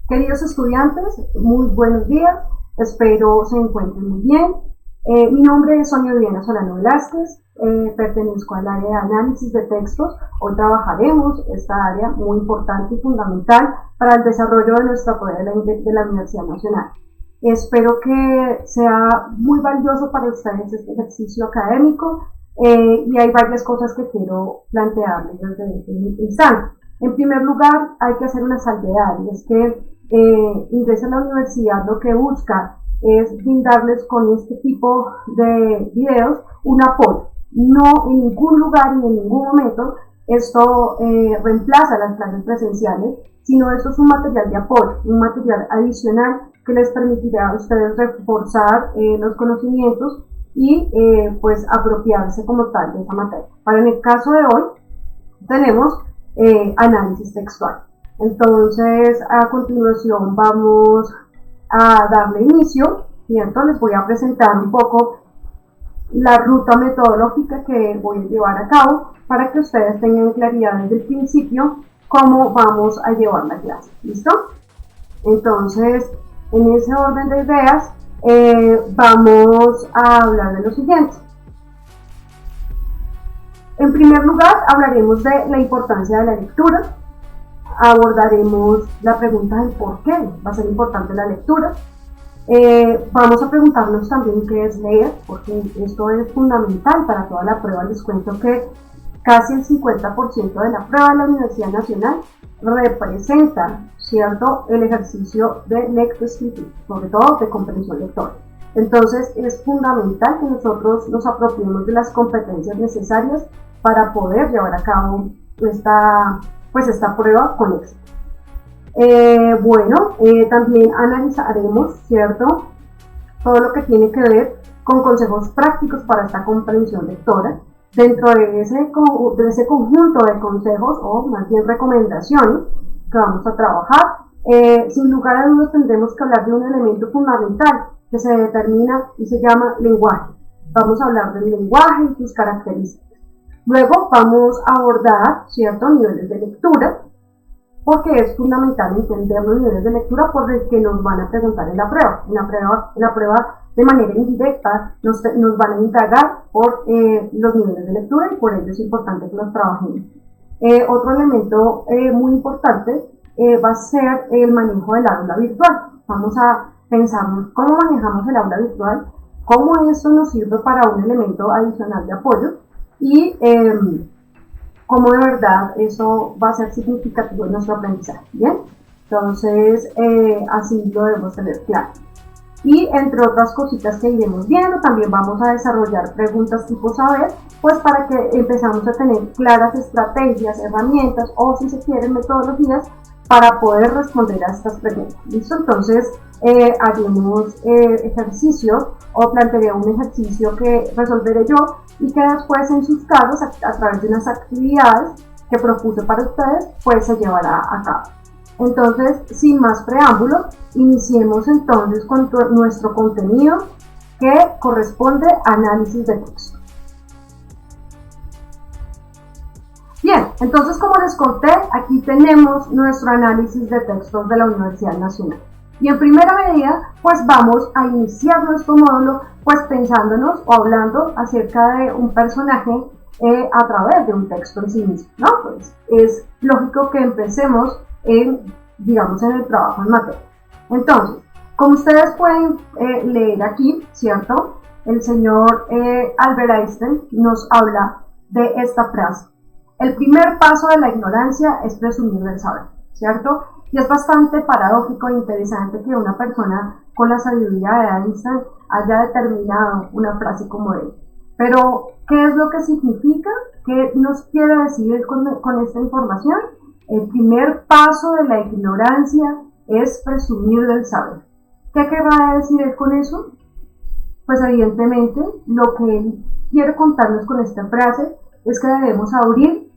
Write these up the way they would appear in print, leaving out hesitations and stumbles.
Queridos estudiantes, muy buenos días, espero se encuentren muy bien. Mi nombre es Sonia Viviana Solano Velázquez, pertenezco al área de análisis de textos. Hoy trabajaremos esta área muy importante y fundamental para el desarrollo de nuestra poder de la Universidad Nacional. Espero que sea muy valioso para ustedes este ejercicio académico y hay varias cosas que quiero plantearles desde este instante. En primer lugar, hay que hacer una salvedad, y es que Ingresa a la universidad lo que busca es brindarles con este tipo de videos un apoyo. No en ningún lugar ni en ningún momento esto reemplaza las clases presenciales, sino esto es un material de apoyo, un material adicional que les permitirá a ustedes reforzar los conocimientos y pues apropiarse como tal de esa materia. Para en el caso de hoy tenemos análisis textual. Entonces, a continuación vamos a darle inicio, ¿cierto? Les voy a presentar un poco la ruta metodológica que voy a llevar a cabo para que ustedes tengan claridad desde el principio cómo vamos a llevar la clase, ¿listo? Entonces, en ese orden de ideas, vamos a hablar de lo siguiente. En primer lugar, hablaremos de la importancia de la lectura. Abordaremos la pregunta del por qué va a ser importante la lectura. Vamos a preguntarnos también qué es leer, porque esto es fundamental para toda la prueba. Les cuento que casi el 50% de la prueba de la Universidad Nacional representa, ¿cierto?, el ejercicio de lectoescritura, sobre todo de comprensión lectora. Entonces es fundamental que nosotros nos apropiemos de las competencias necesarias para poder llevar a cabo esta prueba con éxito. También analizaremos, ¿cierto?, todo lo que tiene que ver con consejos prácticos para esta comprensión lectora. Dentro de ese conjunto de consejos, o más bien recomendaciones, que vamos a trabajar, sin lugar a dudas tendremos que hablar de un elemento fundamental que se determina y se llama lenguaje. Vamos a hablar del lenguaje y sus características. Luego vamos a abordar, ¿cierto?, niveles de lectura, porque es fundamental entender los niveles de lectura por el que nos van a preguntar en la prueba. En la prueba de manera indirecta nos van a indagar por los niveles de lectura y por ello es importante que los trabajemos. Otro elemento muy importante va a ser el manejo del aula virtual. Vamos a pensarnos cómo manejamos el aula virtual, cómo eso nos sirve para un elemento adicional de apoyo y cómo de verdad eso va a ser significativo en nuestro aprendizaje. Bien, entonces así lo debemos tener claro. Y entre otras cositas que iremos viendo, también vamos a desarrollar preguntas tipo saber, pues para que empezamos a tener claras estrategias, herramientas o, si se quieren, metodologías para poder responder a estas preguntas. ¿Listo? Entonces haremos ejercicios o plantearé un ejercicio que resolveré yo y que después en sus casos, a través de unas actividades que propuse para ustedes, pues se llevará a cabo. Entonces, sin más preámbulo, iniciemos entonces con nuestro contenido que corresponde a análisis de texto. Bien, entonces como les conté, aquí tenemos nuestro análisis de textos de la Universidad Nacional. Y en primera medida, pues vamos a iniciar nuestro módulo, pues pensándonos o hablando acerca de un personaje a través de un texto en sí mismo, ¿no? Pues es lógico que empecemos en el trabajo en materia. Entonces, como ustedes pueden leer aquí, ¿cierto?, el señor Albert Einstein nos habla de esta frase: el primer paso de la ignorancia es presumir del saber, ¿cierto? Y es bastante paradójico e interesante que una persona con la sabiduría de Einstein haya determinado una frase como ella. Pero, ¿qué es lo que significa? ¿Qué nos quiere decir con esta información? El primer paso de la ignorancia es presumir del saber. ¿Qué querrá decir él con eso? Pues evidentemente lo que él quiere contarnos con esta frase es que debemos abrir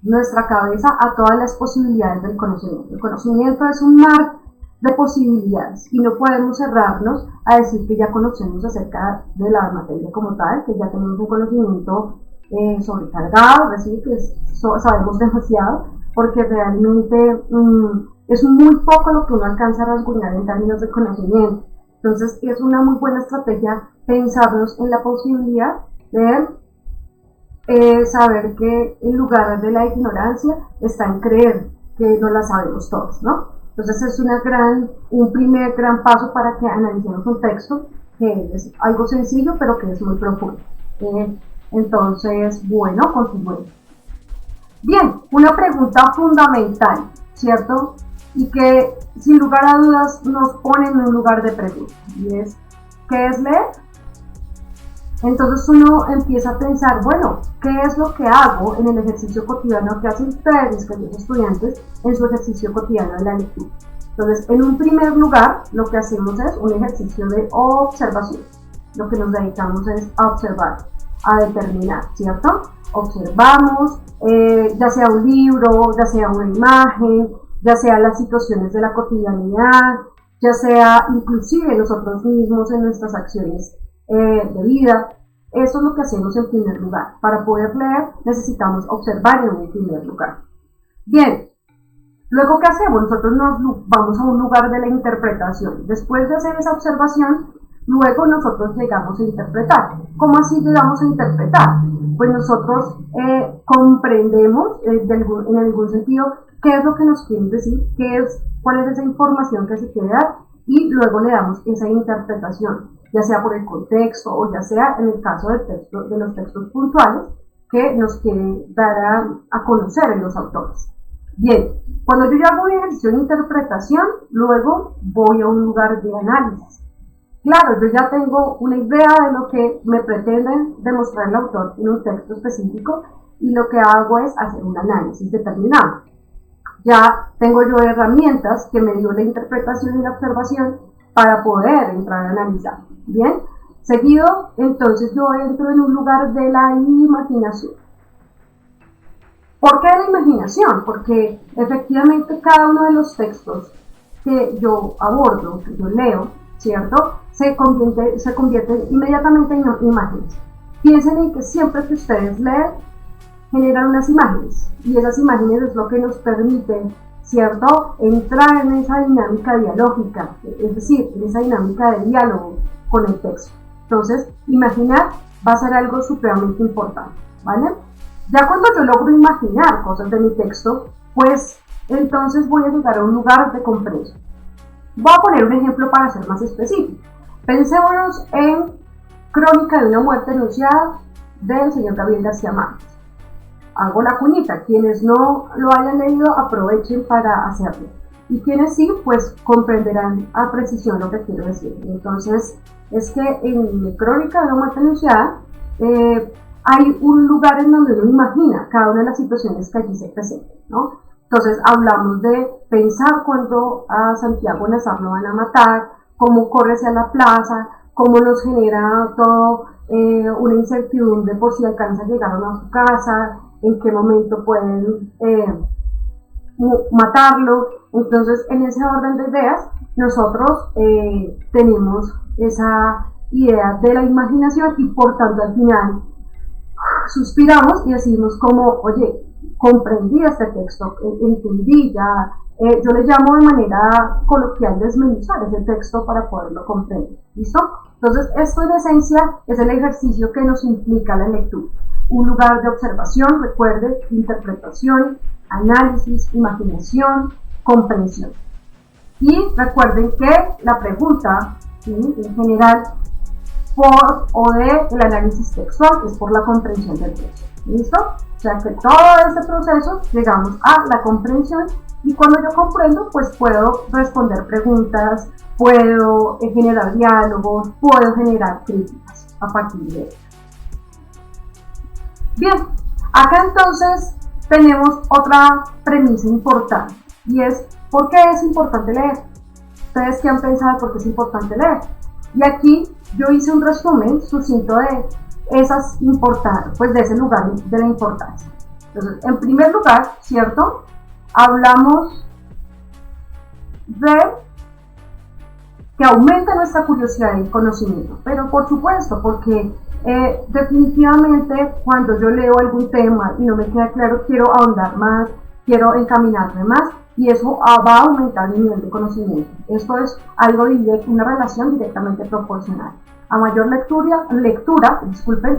nuestra cabeza a todas las posibilidades del conocimiento. El conocimiento es un mar de posibilidades y no podemos cerrarnos a decir que ya conocemos acerca de la materia como tal, que ya tenemos un conocimiento sobrecargado, es decir, que sabemos demasiado, porque realmente es muy poco lo que uno alcanza a rasguñar en términos de conocimiento. Entonces es una muy buena estrategia pensarnos en la posibilidad de saber que en lugar de la ignorancia está en creer que no la sabemos todos, ¿no? Entonces es un primer gran paso para que analicemos un texto que es algo sencillo pero que es muy profundo. Entonces, bueno, continuemos. Bien, una pregunta fundamental, ¿cierto? Y que sin lugar a dudas nos pone en un lugar de pregunta, y es, ¿qué es leer? Entonces uno empieza a pensar, bueno, ¿qué es lo que hago en el ejercicio cotidiano que hacen ustedes, mis queridos estudiantes, en su ejercicio cotidiano de la lectura? Entonces, en un primer lugar, lo que hacemos es un ejercicio de observación. Lo que nos dedicamos es a observar, a determinar, ¿cierto? Observamos, ya sea un libro, ya sea una imagen, ya sea las situaciones de la cotidianidad, ya sea inclusive nosotros mismos en nuestras acciones de vida. Eso es lo que hacemos en primer lugar. Para poder leer necesitamos observar en un primer lugar. Bien, luego ¿qué hacemos? Nosotros nos vamos a un lugar de la interpretación. Después de hacer esa observación, luego nosotros llegamos a interpretar. ¿Cómo así llegamos a interpretar? Pues nosotros comprendemos en algún sentido qué es lo que nos quieren decir, cuál es esa información que se quiere dar, y luego le damos esa interpretación, ya sea por el contexto o ya sea en el caso de los textos puntuales que nos quieren dar a conocer en los autores. Bien, cuando yo ya hago un ejercicio de interpretación, luego voy a un lugar de análisis. Claro, yo ya tengo una idea de lo que me pretenden demostrar el autor en un texto específico, y lo que hago es hacer un análisis determinado. Ya tengo yo herramientas que me dio la interpretación y la observación para poder entrar a analizar. Bien, seguido, entonces yo entro en un lugar de la imaginación. ¿Por qué la imaginación? Porque efectivamente cada uno de los textos que yo abordo, que yo leo, ¿cierto?, se convierte inmediatamente en imágenes. Piensen en que siempre que ustedes leen, generan unas imágenes, y esas imágenes es lo que nos permite, ¿cierto?, entrar en esa dinámica dialógica, es decir, en esa dinámica de diálogo con el texto. Entonces, imaginar va a ser algo supremamente importante, ¿vale? Ya cuando yo logro imaginar cosas de mi texto, pues entonces voy a llegar a un lugar de comprensión. Voy a poner un ejemplo para ser más específico. Pensémonos en Crónica de una muerte anunciada del señor Gabriel García Márquez. Hago la cuñita, quienes no lo hayan leído aprovechen para hacerlo, y quienes sí, pues comprenderán a precisión lo que quiero decir. Entonces, es que en Crónica de una muerte anunciada hay un lugar en donde uno imagina cada una de las situaciones que allí se presentan, ¿no? Entonces hablamos de pensar cuando a Santiago Nazar lo van a matar, cómo corre hacia la plaza, cómo nos genera todo una incertidumbre por si alcanza a llegar a su casa, en qué momento pueden matarlo. Entonces, en ese orden de ideas, nosotros tenemos esa idea de la imaginación, y por tanto al final suspiramos y decimos como, oye, comprendí este texto, entendí ya, yo le llamo de manera coloquial desmenuzar ese texto para poderlo comprender, ¿listo? Entonces, esto en esencia es el ejercicio que nos implica la lectura. Un lugar de observación, recuerde, interpretación, análisis, imaginación, comprensión. Y recuerden que la pregunta, ¿sí?, en general, por o de el análisis textual es por la comprensión del texto. ¿Listo? O sea que todo este proceso llegamos a la comprensión, y cuando yo comprendo, pues puedo responder preguntas, puedo generar diálogos, puedo generar críticas a partir de ello. Bien, acá entonces tenemos otra premisa importante, y es ¿por qué es importante leer? ¿Ustedes qué han pensado por qué es importante leer? Y aquí yo hice un resumen sucinto de esas pues de ese lugar de la importancia. Entonces, en primer lugar, ¿cierto?, hablamos de que aumenta nuestra curiosidad y conocimiento, pero por supuesto, porque definitivamente cuando yo leo algún tema y no me queda claro, quiero ahondar más, quiero encaminarme más, y eso va a aumentar el nivel de conocimiento. Esto es algo directo, una relación directamente proporcional. A mayor lectura,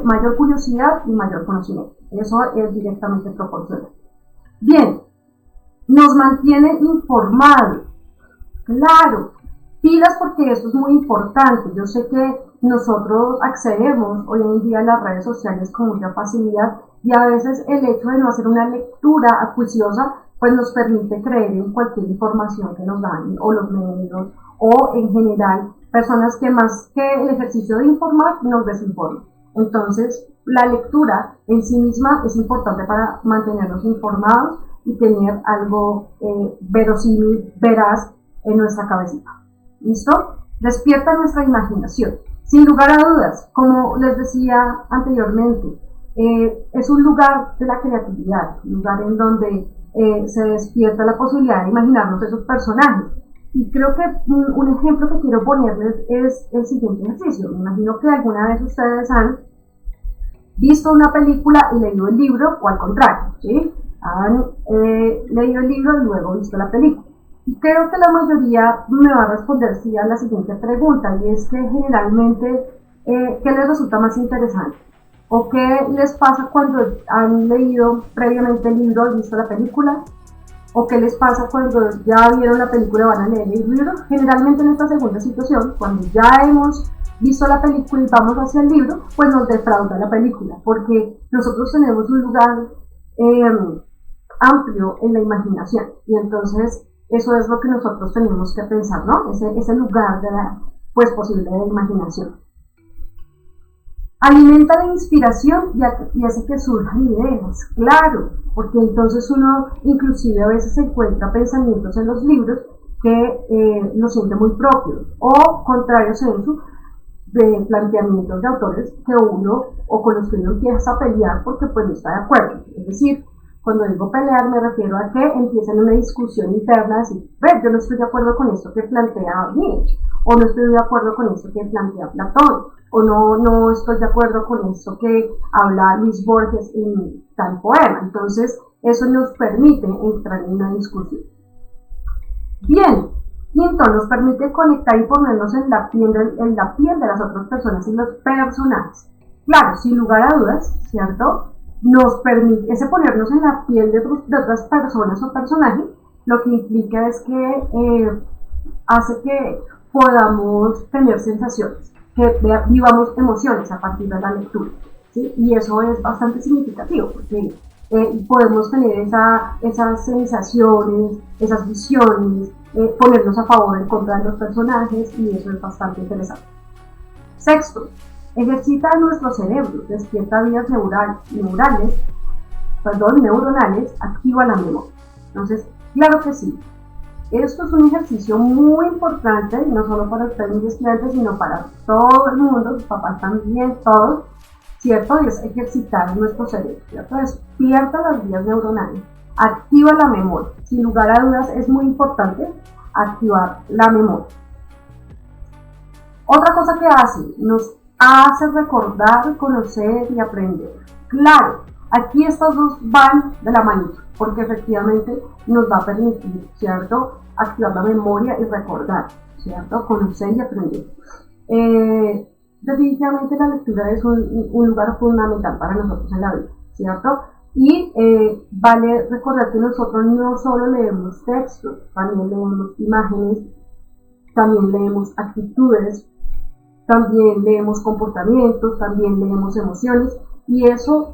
mayor curiosidad y mayor conocimiento. Eso es directamente proporcional. Bien, nos mantiene informados. Claro, pilas porque esto es muy importante. Yo sé que nosotros accedemos hoy en día a las redes sociales con mucha facilidad y a veces el hecho de no hacer una lectura acuiciosa pues nos permite creer en cualquier información que nos dan o los medios o en general personas que más que el ejercicio de informar nos desinforman. Entonces la lectura en sí misma es importante para mantenernos informados y tener algo verosímil, veraz en nuestra cabecita. ¿Listo? Despierta nuestra imaginación. Sin lugar a dudas, como les decía anteriormente, es un lugar de la creatividad, un lugar en donde se despierta la posibilidad de imaginarnos esos personajes. Y creo que un ejemplo que quiero ponerles es el siguiente ejercicio. Me imagino que alguna vez ustedes han visto una película y leído el libro, o al contrario, ¿sí? Han leído el libro y luego visto la película. Y creo que la mayoría me va a responder sí a la siguiente pregunta, y es que generalmente, ¿qué les resulta más interesante? ¿O qué les pasa cuando han leído previamente el libro y visto la película? ¿O qué les pasa cuando ya vieron la película y van a leer el libro? Generalmente en esta segunda situación, cuando ya hemos visto la película y vamos hacia el libro, pues nos defrauda la película, porque nosotros tenemos un lugar amplio en la imaginación, y entonces eso es lo que nosotros tenemos que pensar, ¿no? Ese lugar de la posible de imaginación. Alimenta la inspiración y hace que surjan ideas, claro, porque entonces uno inclusive a veces encuentra pensamientos en los libros que lo siente muy propios, o contrarios en su de planteamientos de autores que uno o con los que uno empieza a pelear porque pues no está de acuerdo. Es decir, cuando digo pelear me refiero a que empiezan una discusión interna, decir, yo no estoy de acuerdo con esto que plantea Nietzsche, o no estoy de acuerdo con esto que plantea Platón, o no estoy de acuerdo con esto que habla Luis Borges en tal poema. Entonces eso nos permite entrar en una discusión. Bien, quinto, nos permite conectar y ponernos en la piel de las otras personas y los personajes. Claro, sin lugar a dudas, ¿cierto? Nos permite ese ponernos en la piel de otras personas o personajes, lo que implica es que hace que podamos tener sensaciones, que vivamos emociones a partir de la lectura, ¿sí? Y eso es bastante significativo, porque podemos tener esas sensaciones, esas visiones, ponernos a favor o en contra de los personajes, y eso es bastante interesante. Sexto, ejercita nuestro cerebro, despierta vías neuronales, activa la memoria. Entonces, claro que sí, esto es un ejercicio muy importante, no solo para ustedes mis estudiantes, sino para todo el mundo, sus papás también, todos, ¿cierto? Y es ejercitar nuestro cerebro, ¿cierto? Despierta las vías neuronales, activa la memoria. Sin lugar a dudas es muy importante activar la memoria. Otra cosa que nos hace recordar, conocer y aprender. Claro, aquí estos dos van de la manita, porque efectivamente nos va a permitir, ¿cierto?, activar la memoria y recordar, ¿cierto?, conocer y aprender. Definitivamente la lectura es un lugar fundamental para nosotros en la vida, ¿cierto? Y vale recordar que nosotros no solo leemos textos, también leemos imágenes, también leemos actitudes, también leemos comportamientos, también leemos emociones, y eso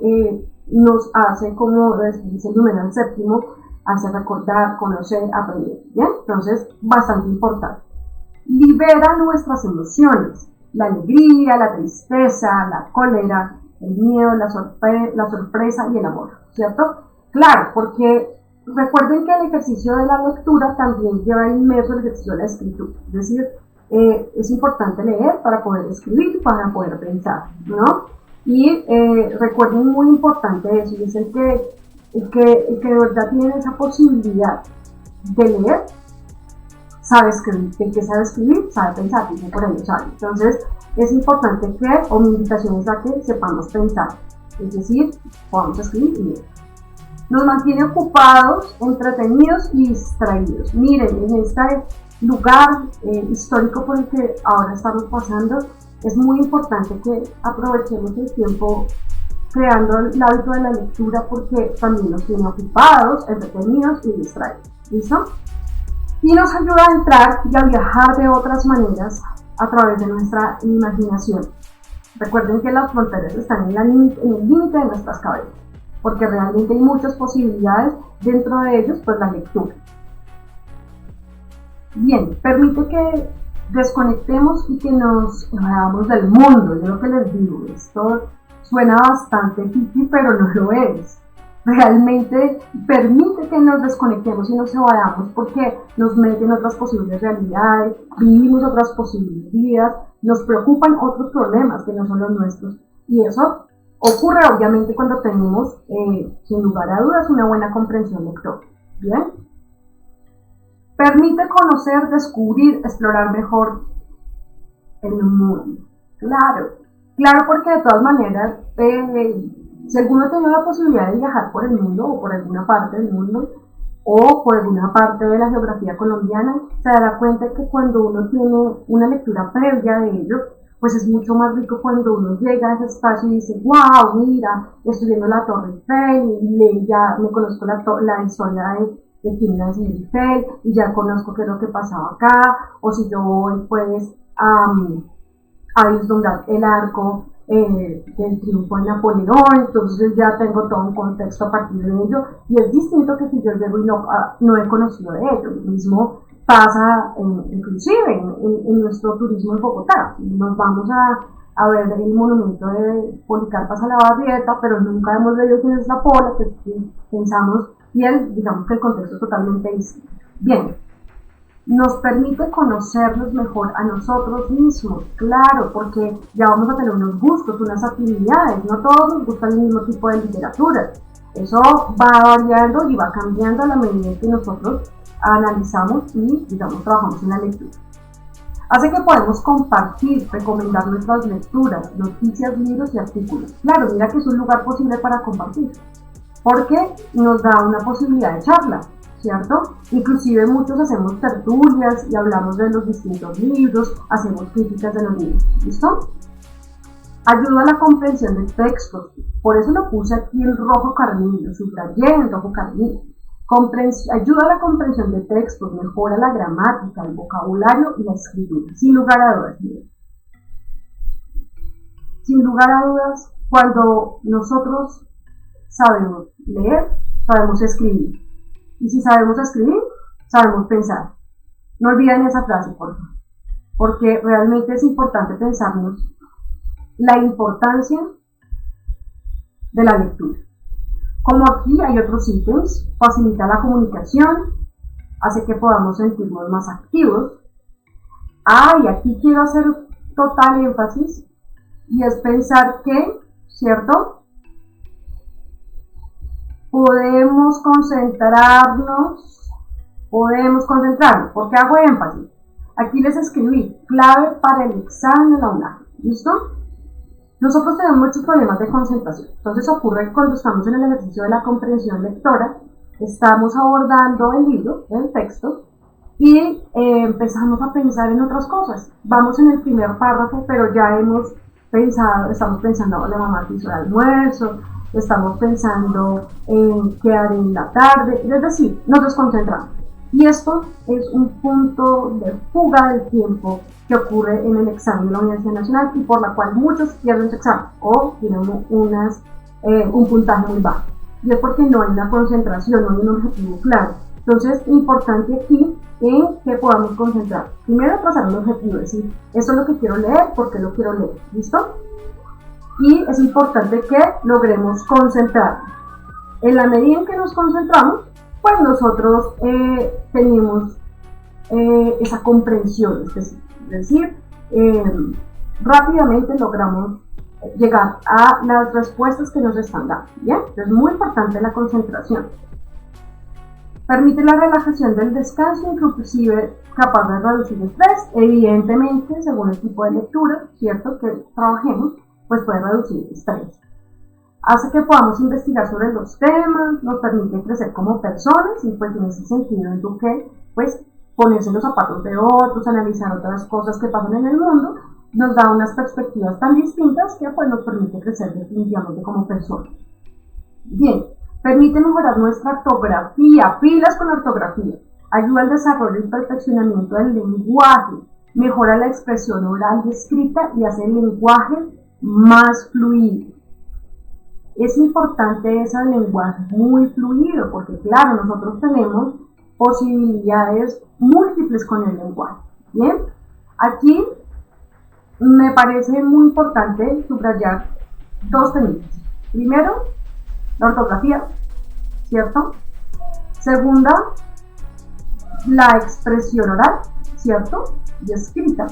nos hace, como dice el número séptimo, hace recordar, conocer, aprender, ¿bien? Entonces, bastante importante. Libera nuestras emociones, la alegría, la tristeza, la cólera, el miedo, la sorpresa y el amor, ¿cierto? Claro, porque recuerden que el ejercicio de la lectura también lleva inmerso el ejercicio de la escritura, es decir, es importante leer para poder escribir, para poder pensar, ¿no? Y recuerden muy importante eso, y es el que de verdad tiene esa posibilidad de leer, sabe escribir, el que sabe escribir, sabe pensar, dice por ello sabe. Entonces es importante mi invitación es a que sepamos pensar, es decir, podamos escribir y leer. Nos mantiene ocupados, entretenidos y distraídos. Miren, en este lugar histórico por el que ahora estamos pasando, es muy importante que aprovechemos el tiempo creando el hábito de la lectura porque también nos tiene ocupados, entretenidos y distraídos. ¿Listo? Y nos ayuda a entrar y a viajar de otras maneras a través de nuestra imaginación. Recuerden que las fronteras están en el límite de nuestras cabezas, porque realmente hay muchas posibilidades, dentro de ellos pues la lectura. Bien, permite que desconectemos y que nos evadamos del mundo. Yo lo que les digo, esto suena bastante hippie, pero no lo es. Realmente permite que nos desconectemos y nos evadamos porque nos mete en otras posibles realidades, vivimos otras posibles vidas, nos preocupan otros problemas que no son los nuestros. Y eso ocurre obviamente cuando tenemos, sin lugar a dudas, una buena comprensión lectora. ¿Bien? Permite conocer, descubrir, explorar mejor el mundo. Claro, porque de todas maneras, si alguno tiene la posibilidad de viajar por el mundo o por alguna parte del mundo o por alguna parte de la geografía colombiana, se dará cuenta que cuando uno tiene una lectura previa de ello, pues es mucho más rico cuando uno llega a ese espacio y dice, wow, mira, estoy viendo la Torre Eiffel y ya me conozco la historia de quién era Eiffel y ya conozco qué es lo que pasaba acá, o si yo voy pues a vislumbrar el arco del triunfo de Napoleón, entonces ya tengo todo un contexto a partir de ello, y es distinto que si yo llego y no he conocido de ello. Lo mismo pasa inclusive en nuestro turismo en Bogotá. Nos vamos a ver el monumento de Policarpa Salabarrieta, pero nunca hemos leído quién es la Pola, pues pensamos, y digamos que el contexto es totalmente distinto. Bien, nos permite conocernos mejor a nosotros mismos, claro, porque ya vamos a tener unos gustos, unas actividades, no todos nos gusta el mismo tipo de literatura, eso va variando y va cambiando a la medida que nosotros analizamos y, digamos, trabajamos en la lectura. Hace que podemos compartir, recomendar nuestras lecturas, noticias, libros y artículos. Claro, mira que es un lugar posible para compartir, porque nos da una posibilidad de charla, ¿cierto? Inclusive muchos hacemos tertulias y hablamos de los distintos libros, hacemos críticas de los libros, ¿listo? Ayuda a la comprensión del texto, por eso lo puse aquí en rojo carmín, lo subrayé en rojo carmín. Ayuda a la comprensión de textos, mejora la gramática, el vocabulario y la escritura, sin lugar a dudas. Sin lugar a dudas, cuando nosotros sabemos leer, sabemos escribir. Y si sabemos escribir, sabemos pensar. No olviden esa frase, por favor, porque realmente es importante pensarnos la importancia de la lectura. Como aquí hay otros ítems, facilita la comunicación, hace que podamos sentirnos más activos. Y aquí quiero hacer total énfasis, y es pensar que, ¿cierto?, podemos concentrarnos, ¿por qué hago énfasis? Aquí les escribí, clave para el examen de la UNAM, ¿listo? Nosotros tenemos muchos problemas de concentración, entonces ocurre cuando estamos en el ejercicio de la comprensión lectora, estamos abordando el libro, el texto, y empezamos a pensar en otras cosas. Vamos en el primer párrafo, pero ya estamos pensando en la mamá que hizo el almuerzo, estamos pensando en qué haré en la tarde, es decir, nos desconcentramos. Y esto es un punto de fuga del tiempo que ocurre en el examen de la Universidad Nacional y por la cual muchos pierden su examen o tienen un puntaje muy bajo. Y es porque no hay una concentración, no hay un objetivo claro. Entonces, importante aquí en que podamos concentrar. Primero, trazar un objetivo, es decir, esto es lo que quiero leer, ¿por qué lo quiero leer? ¿Listo? Y es importante que logremos concentrarnos. En la medida en que nos concentramos, pues nosotros tenemos esa comprensión, es decir, rápidamente logramos llegar a las respuestas que nos están dando, ¿bien? Es muy importante la concentración. Permite la relajación del descanso, inclusive capaz de reducir el estrés, evidentemente, según el tipo de lectura, ¿cierto?, que trabajemos, pues puede reducir el estrés. hace que podamos investigar sobre los temas, nos permite crecer como personas y pues en ese sentido eduque, pues ponerse en los zapatos de otros, analizar otras cosas que pasan en el mundo, nos da unas perspectivas tan distintas que pues nos permite crecer definitivamente como personas. Bien, permite mejorar nuestra ortografía, pilas con la ortografía, ayuda al desarrollo y perfeccionamiento del lenguaje, mejora la expresión oral y escrita y hace el lenguaje más fluido. Es importante ese lenguaje muy fluido porque claro, nosotros tenemos posibilidades múltiples con el lenguaje. Bien, aquí me parece muy importante subrayar dos temas. Primero, la ortografía, ¿cierto? Segunda, la expresión oral, ¿cierto? Y escrita.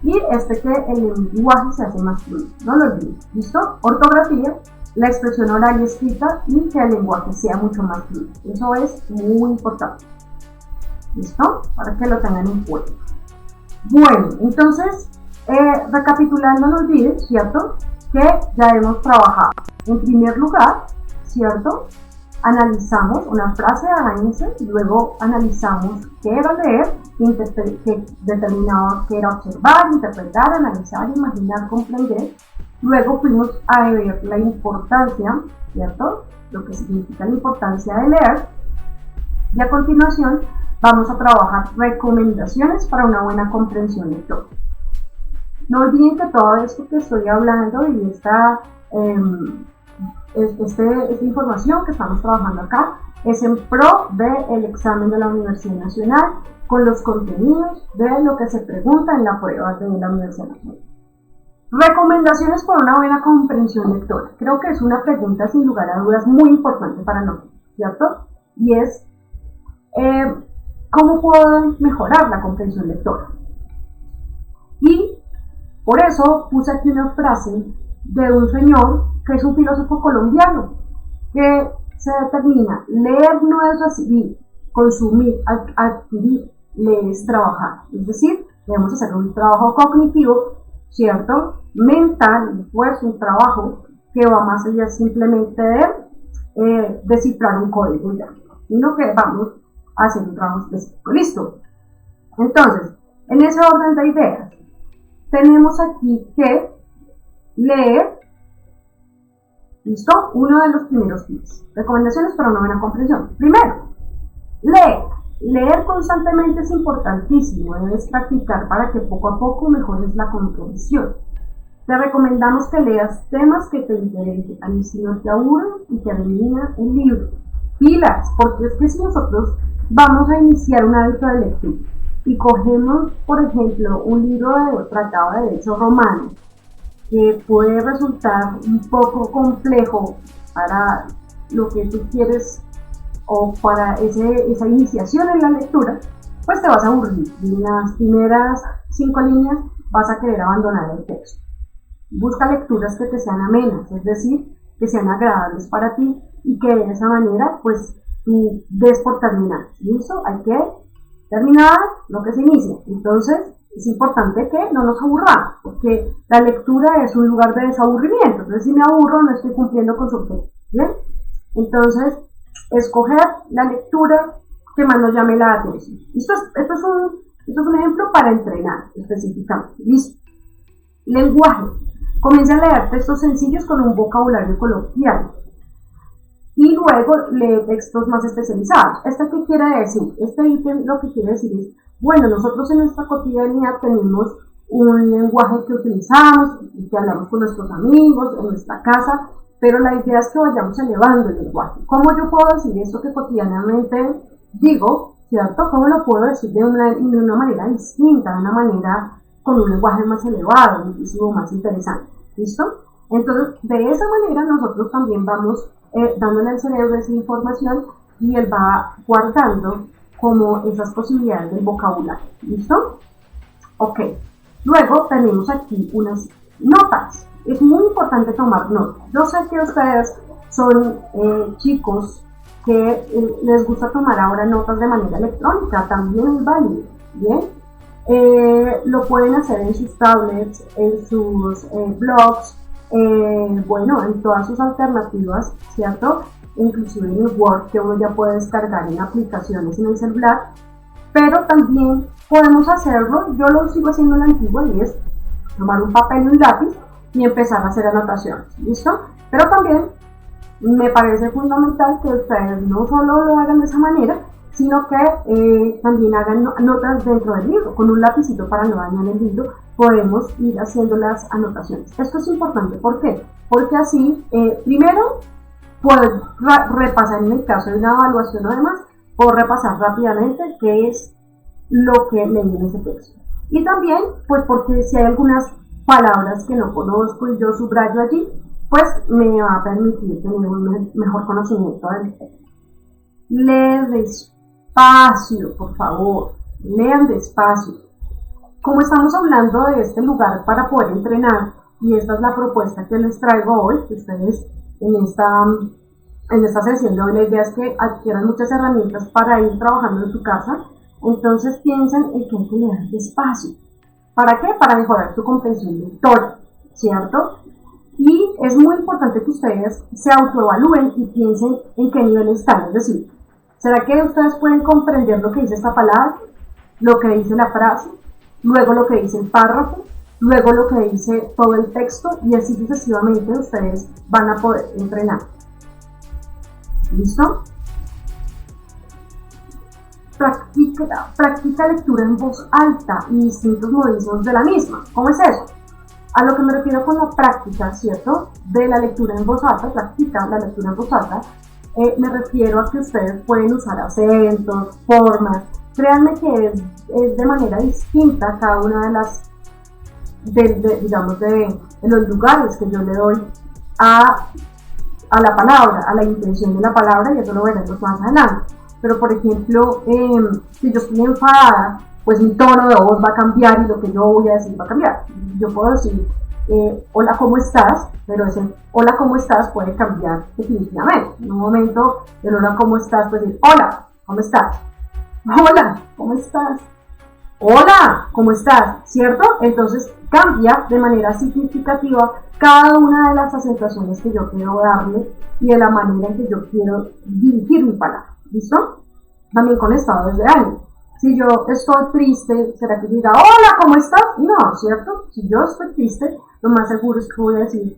Y que el lenguaje se hace más fluido, no lo olviden, ¿listo? Ortografía, la expresión oral y escrita y que el lenguaje sea mucho más fluido. Eso es muy importante, ¿listo? Para que lo tengan en cuenta. Bueno, entonces, recapitulando, no olviden, ¿cierto? Que ya hemos trabajado. En primer lugar, ¿cierto? Analizamos una frase de Einstein, luego analizamos qué era leer, que determinaba qué era observar, interpretar, analizar, imaginar, comprender. Luego fuimos a ver la importancia, ¿cierto? Lo que significa la importancia de leer. Y a continuación vamos a trabajar recomendaciones para una buena comprensión lectora. No olviden que todo esto que estoy hablando y esta información que estamos trabajando acá es en pro del examen de la Universidad Nacional con los contenidos de lo que se pregunta en la prueba de la Universidad Nacional. Recomendaciones para una buena comprensión lectora. Creo que es una pregunta sin lugar a dudas muy importante para nosotros, ¿cierto? Y es, ¿cómo puedo mejorar la comprensión lectora? Y por eso puse aquí una frase de un señor que es un filósofo colombiano que se determina: leer no es recibir, consumir, adquirir, leer es trabajar. Es decir, debemos hacer un trabajo cognitivo, ¿cierto? Mental, un esfuerzo, un trabajo que va más allá simplemente de descifrar un código ya, sino que vamos a hacer un trabajo específico. Listo. Entonces, en ese orden de ideas, tenemos aquí que leer. ¿Listo? Uno de los primeros tips. Recomendaciones para una buena comprensión. Primero, leer. Leer constantemente es importantísimo. Debes practicar para que poco a poco mejores la comprensión. Te recomendamos que leas temas que te interesen, y si no te aburren y termina el libro. Pilas, porque es que si nosotros vamos a iniciar un hábito de lectura y cogemos, por ejemplo, un libro de tratado de derecho romano, que puede resultar un poco complejo para lo que tú quieres o para esa iniciación en la lectura, pues te vas a aburrir. En las primeras 5 líneas vas a querer abandonar el texto. Busca lecturas que te sean amenas, es decir, que sean agradables para ti y que de esa manera pues tú des por terminar. ¿Listo? Hay que terminar lo que se inicia. Entonces, es importante que no nos aburramos, porque la lectura es un lugar de desaburrimiento. Entonces, si me aburro, no estoy cumpliendo con su objetivo. ¿Bien? Entonces, escoger la lectura que más nos llame la atención. Esto es un ejemplo para entrenar específicamente. ¿Listo? Lenguaje. Comienza a leer textos sencillos con un vocabulario coloquial. Y luego lee textos más especializados. ¿Esto qué quiere decir? Este ítem lo que quiere decir es, bueno, nosotros en nuestra cotidianidad tenemos un lenguaje que utilizamos y que hablamos con nuestros amigos, en nuestra casa, pero la idea es que vayamos elevando el lenguaje. ¿Cómo yo puedo decir esto que cotidianamente digo, cierto? ¿Cómo lo puedo decir de una manera distinta, de una manera con un lenguaje más elevado, muchísimo más interesante? ¿Listo? Entonces, de esa manera nosotros también vamos dándole al cerebro esa información y él va guardando como esas posibilidades del vocabulario. ¿Listo? Ok. Luego tenemos aquí unas notas. Es muy importante tomar notas. Yo sé que ustedes son chicos que les gusta tomar ahora notas de manera electrónica. También es válido. ¿Bien? Lo pueden hacer en sus tablets, en sus blogs, bueno, en todas sus alternativas, ¿cierto? Inclusive en el Word, que uno ya puede descargar en aplicaciones en el celular, pero también podemos hacerlo, yo lo sigo haciendo en la antigua, y es tomar un papel y un lápiz y empezar a hacer anotaciones, ¿listo? Pero también me parece fundamental que ustedes no solo lo hagan de esa manera, sino que también hagan notas dentro del libro. Con un lapicito para no dañar el libro podemos ir haciendo las anotaciones. Esto es importante, ¿por qué? Porque así, primero, puedo repasar, en el caso de una evaluación o demás, puedo repasar rápidamente qué es lo que leí en ese texto. Y también, pues porque si hay algunas palabras que no conozco y yo subrayo allí, pues me va a permitir tener un mejor conocimiento del texto. Lee despacio, por favor, lean despacio. Como estamos hablando de este lugar para poder entrenar, y esta es la propuesta que les traigo hoy, que ustedes en esta sesión de hoy, la idea es que adquieran muchas herramientas para ir trabajando en su casa. Entonces piensen en que hay que leer despacio. ¿Para qué? Para mejorar su comprensión lectora, ¿cierto? Y es muy importante que ustedes se autoevalúen y piensen en qué nivel están. Es decir, ¿será que ustedes pueden comprender lo que dice esta palabra, lo que dice la frase, luego lo que dice el párrafo, luego lo que dice todo el texto, y así sucesivamente ustedes van a poder entrenar? ¿Listo? Practica lectura en voz alta y distintos modismos de la misma. ¿Cómo es eso? A lo que me refiero con la práctica, ¿cierto? De la lectura en voz alta, practica la lectura en voz alta, me refiero a que ustedes pueden usar acentos, formas. Créanme que es de manera distinta cada una de las, de los lugares que yo le doy a la palabra, a la intención de la palabra, y eso lo veremos más adelante. Pero por ejemplo, si yo estoy enfadada, pues mi tono de voz va a cambiar y lo que yo voy a decir va a cambiar. Yo puedo decir, hola, ¿cómo estás? Pero ese hola, ¿cómo estás? Puede cambiar definitivamente. En un momento, el hola, ¿cómo estás? Puede decir, hola, ¿cómo estás? Hola, ¿cómo estás? Hola, ¿cómo estás? ¿Cierto? Entonces cambia de manera significativa cada una de las acentuaciones que yo quiero darle y de la manera en que yo quiero dirigir mi palabra. ¿Listo? También con estados de ánimo. Si yo estoy triste, ¿será que diga, hola, ¿cómo estás? No, ¿cierto? Si yo estoy triste, lo más seguro es que voy a decir,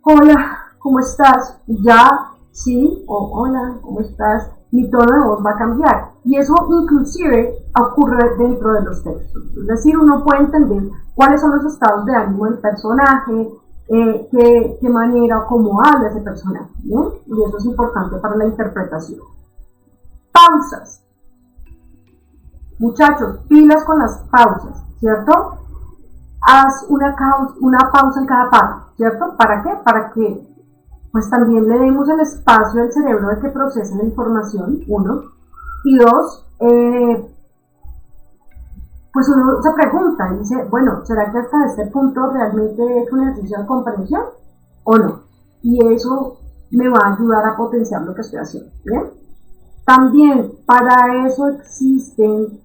hola, ¿cómo estás? Ya, sí, o hola, ¿cómo estás? Mi tono de voz va a cambiar. Y eso inclusive ocurre dentro de los textos. Es decir, uno puede entender cuáles son los estados de ánimo del personaje, qué manera o cómo habla ese personaje, ¿bien? Y eso es importante para la interpretación. Pausas. Muchachos, pilas con las pausas, ¿cierto? Haz una pausa en cada párrafo, ¿cierto? ¿Para qué? Para que pues también le demos el espacio al cerebro de que procese la información, uno, y dos, pues uno se pregunta y dice, bueno, ¿será que hasta este punto realmente es un ejercicio de comprensión o no? Y eso me va a ayudar a potenciar lo que estoy haciendo, ¿bien? También para eso existen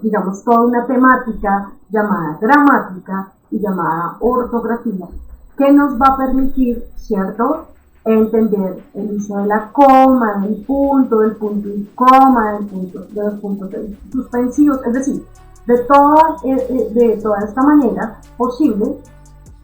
digamos, toda una temática llamada gramática y llamada ortografía, que nos va a permitir, ¿cierto?, entender el uso de la coma, del punto y coma, de los puntos suspensivos, es decir, de toda esta manera posible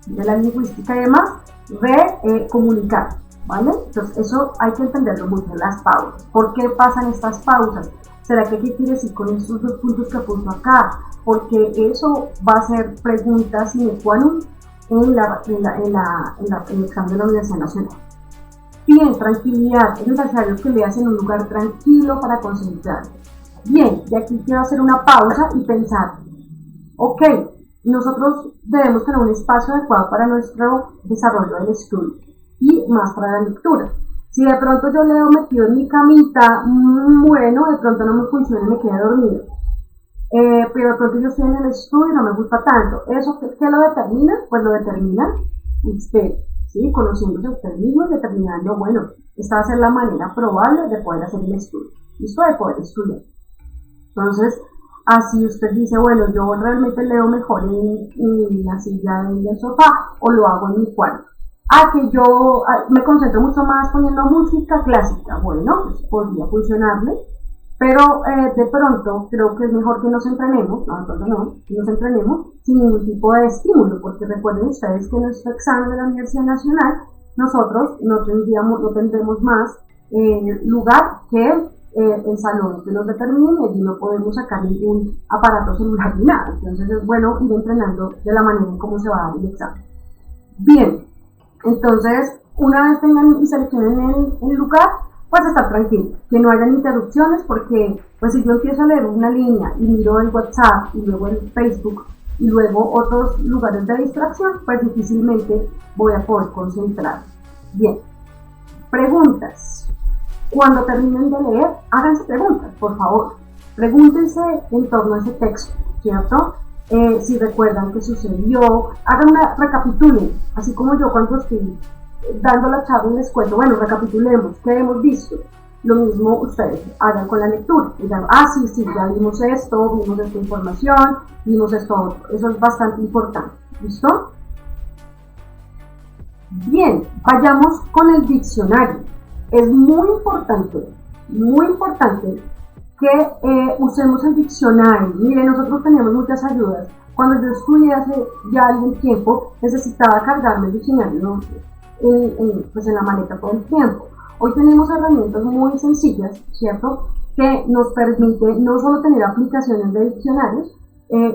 de la lingüística y demás, de comunicar, ¿vale? Entonces eso hay que entenderlo mucho, las pausas. ¿Por qué pasan estas pausas? ¿Será que qué quiere decir con estos dos puntos que puso acá? Porque eso va a ser preguntas sine qua non en el examen de la Universidad Nacional. Bien, tranquilidad. Es necesario que leas en un lugar tranquilo para concentrarte. Bien, y aquí quiero hacer una pausa y pensar, ok, nosotros debemos tener un espacio adecuado para nuestro desarrollo del estudio y más para la lectura. Si de pronto yo leo metido en mi camita, bueno, de pronto no me funciona y me quedé dormido. Pero de pronto yo estoy en el estudio y no me gusta tanto. ¿Eso qué lo determina? Pues lo determina usted, ¿sí? Conociéndose a usted mismo y determinando, bueno, esta va a ser la manera probable de poder hacer el estudio. ¿Listo? De poder estudiar. Entonces, Así usted dice, bueno, yo realmente leo mejor en la silla del sofá o lo hago en mi cuarto. Que yo me concentro mucho más poniendo música clásica. Bueno, pues podría funcionarle, pero de pronto creo que es mejor que nos entrenemos, que nos entrenemos sin ningún tipo de estímulo, porque recuerden ustedes que en nuestro examen de la Universidad Nacional nosotros no tendremos más lugar que el salón que nos determine, y allí no podemos sacar ningún aparato celular ni nada. Entonces es bueno ir entrenando de la manera en cómo se va a dar el examen. Bien, entonces una vez tengan y seleccionen el lugar, pues estar tranquilo, que no hayan interrupciones, porque pues si yo empiezo a leer una línea y miro el WhatsApp y luego el Facebook y luego otros lugares de distracción, pues difícilmente voy a poder concentrar. Bien, preguntas. Cuando terminen de leer, háganse preguntas, por favor. Pregúntense en torno a ese texto, ¿cierto? Si recuerdan qué sucedió, hagan recapitulen, así como yo cuando estoy dando la charla les cuento, bueno, recapitulemos, ¿qué hemos visto? Lo mismo ustedes hagan con la lectura, digan, sí, ya vimos esto, vimos esta información, vimos esto otro. Eso es bastante importante, ¿listo? Bien, vayamos con el diccionario. Es muy importante que usemos el diccionario. Miren, nosotros tenemos muchas ayudas. Cuando yo estudié hace ya algún tiempo, necesitaba cargarme el diccionario, ¿no? Pues en la maleta todo el tiempo. Hoy tenemos herramientas muy sencillas, ¿cierto? Que nos permiten no solo tener aplicaciones de diccionarios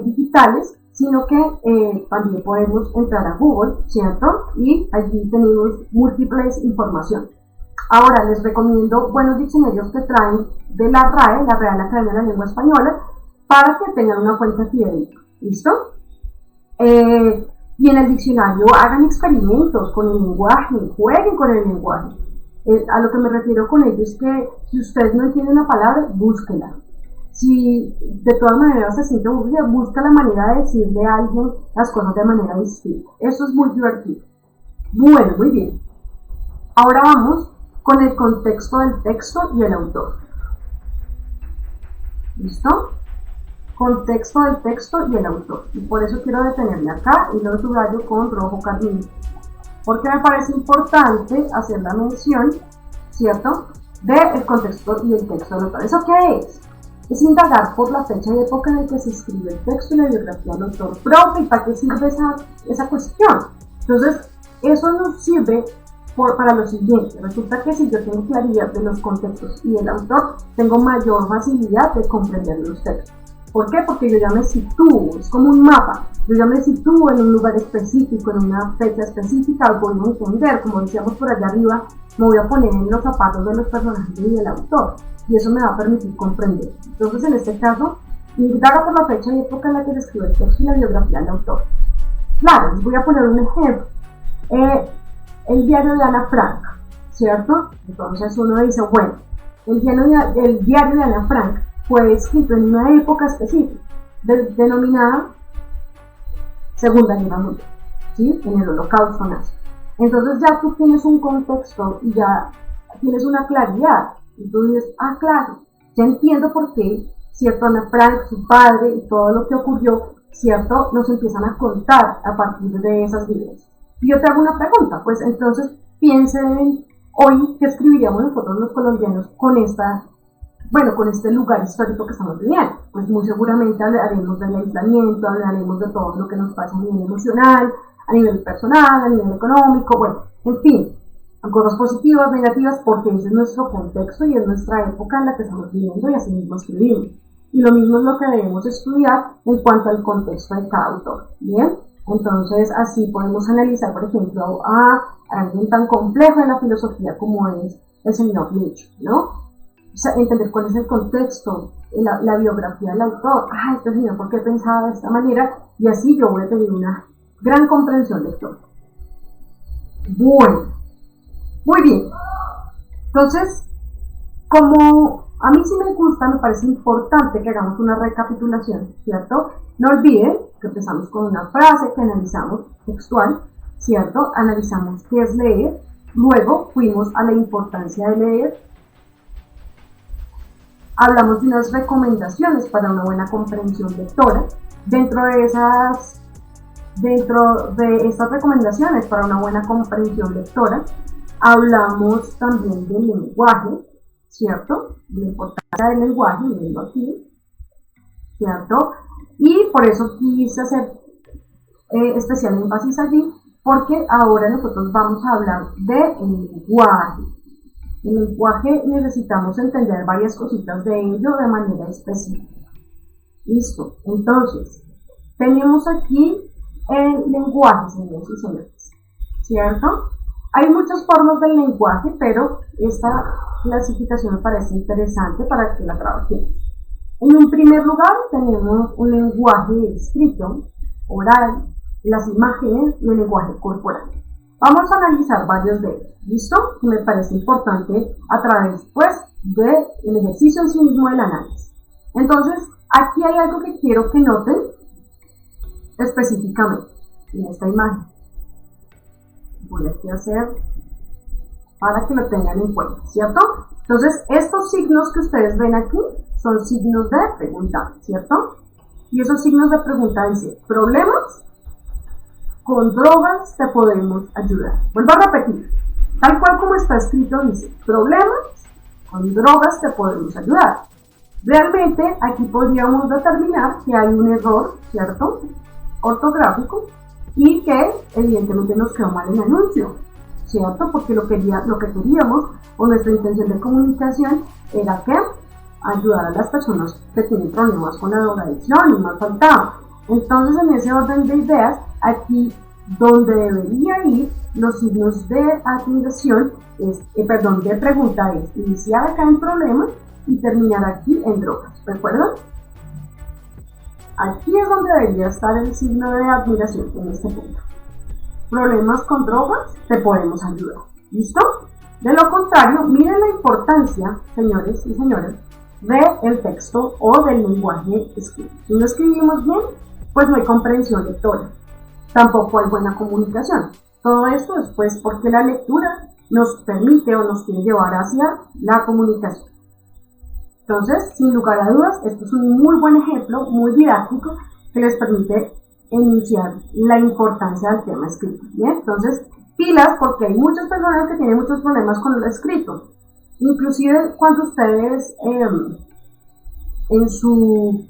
digitales, sino que también podemos entrar a Google, ¿cierto? Y allí tenemos múltiples informaciones. Ahora les recomiendo buenos diccionarios que traen de la RAE, la Real Academia de la Lengua Española, para que tengan una fuente fidedigna. ¿Listo? Y en el diccionario hagan experimentos con el lenguaje, jueguen con el lenguaje. A lo que me refiero con ello es que si ustedes no entienden una palabra, búsquenla. Si de todas maneras se siente aburrida, busca la manera de decirle a alguien las cosas de manera distinta. Eso es muy divertido. Bueno, muy bien. Ahora vamos con el contexto del texto y el autor. ¿Listo? Contexto del texto y el autor. Y por eso quiero detenerme acá y lo subrayo con rojo carmín, porque me parece importante hacer la mención, ¿cierto?, del contexto y el texto del autor. ¿Eso qué es? Es indagar por la fecha y época en la que se escribe el texto y la biografía del autor. ¿Y para qué sirve esa cuestión? Entonces, eso nos sirve para lo siguiente. Resulta que si yo tengo claridad de los contextos y del autor, tengo mayor facilidad de comprender los textos. ¿Por qué? Porque yo ya me sitúo, es como un mapa. Yo ya me sitúo en un lugar específico, en una fecha específica, voy a entender, como decíamos por allá arriba, me voy a poner en los zapatos de los personajes y del autor. Y eso me va a permitir comprender. Entonces, en este caso, indaga por la fecha y época en la que se escribe el texto y la biografía del autor. Claro, les voy a poner un ejemplo. El diario de Ana Frank, ¿cierto? Entonces uno dice, bueno, el diario de Ana Frank fue escrito en una época específica, denominada Segunda Guerra Mundial, ¿sí? En el Holocausto nazi. Entonces ya tú tienes un contexto y ya tienes una claridad. Y tú dices, claro, ya entiendo por qué, ¿cierto? Ana Frank, su padre y todo lo que ocurrió, ¿cierto? Nos empiezan a contar a partir de esas vivencias. Y yo te hago una pregunta, pues entonces piensen hoy qué escribiríamos nosotros los colombianos con este lugar histórico que estamos viviendo. Pues muy seguramente hablaremos del aislamiento, hablaremos de todo lo que nos pasa a nivel emocional, a nivel personal, a nivel económico, bueno, en fin, cosas positivas, negativas, porque ese es nuestro contexto y es nuestra época en la que estamos viviendo y así mismo escribimos. Y lo mismo es lo que debemos estudiar en cuanto al contexto de cada autor, ¿bien? Entonces, así podemos analizar, por ejemplo, a alguien tan complejo en la filosofía como es el señor Nietzsche, ¿no? O sea, entender cuál es el contexto, la biografía del autor. Este señor, ¿por qué pensaba de esta manera? Y así yo voy a tener una gran comprensión lectora. Bueno, muy bien. Entonces, como a mí sí me gusta, me parece importante que hagamos una recapitulación, ¿cierto? No olviden que empezamos con una frase que analizamos textual, ¿cierto? Analizamos qué es leer, luego fuimos a la importancia de leer, Hablamos de unas recomendaciones para una buena comprensión lectora. Dentro de estas recomendaciones para una buena comprensión lectora, hablamos también del lenguaje, ¿cierto? De la importancia del lenguaje, viendo aquí, ¿cierto? Y por eso quise hacer especial énfasis allí, porque ahora nosotros vamos a hablar del lenguaje. El lenguaje necesitamos entender varias cositas de ello de manera específica. Listo, entonces, tenemos aquí el lenguaje, señores y señores, ¿cierto? Hay muchas formas del lenguaje, pero esta clasificación me parece interesante para que la trabajemos. En un primer lugar tenemos un lenguaje escrito, oral, las imágenes y el lenguaje corporal. Vamos a analizar varios de ellos, ¿listo? Que me parece importante a través, pues, del ejercicio en sí mismo del análisis. Entonces, aquí hay algo que quiero que noten específicamente en esta imagen. Voy aquí a hacer para que lo tengan en cuenta, ¿cierto? Entonces, estos signos que ustedes ven aquí son signos de pregunta, ¿cierto? Y esos signos de pregunta dicen, problemas, con drogas te podemos ayudar. Vuelvo a repetir, tal cual como está escrito dice, problemas, con drogas te podemos ayudar. Realmente aquí podríamos determinar que hay un error, ¿cierto?, ortográfico, y que evidentemente nos quedó mal el anuncio, ¿cierto? Porque lo que queríamos, o nuestra intención de comunicación, era que ayudar a las personas que tienen problemas con la drogadicción y más faltaba. Entonces, en ese orden de ideas, aquí donde debería ir los signos de admiración, de pregunta es iniciar acá en problemas y terminar aquí en drogas, ¿recuerdan? Aquí es donde debería estar el signo de admiración en este punto. Problemas con drogas, te podemos ayudar. ¿Listo? De lo contrario, miren la importancia, señores y señoras, del texto o del lenguaje escrito. Si no escribimos bien, pues no hay comprensión lectora. Tampoco hay buena comunicación. Todo esto es pues porque la lectura nos permite o nos quiere llevar hacia la comunicación. Entonces, sin lugar a dudas, esto es un muy buen ejemplo, muy didáctico, que les permite enunciar la importancia del tema escrito. ¿Bien? Entonces, pilas, porque hay muchas personas que tienen muchos problemas con lo escrito. Inclusive cuando ustedes en su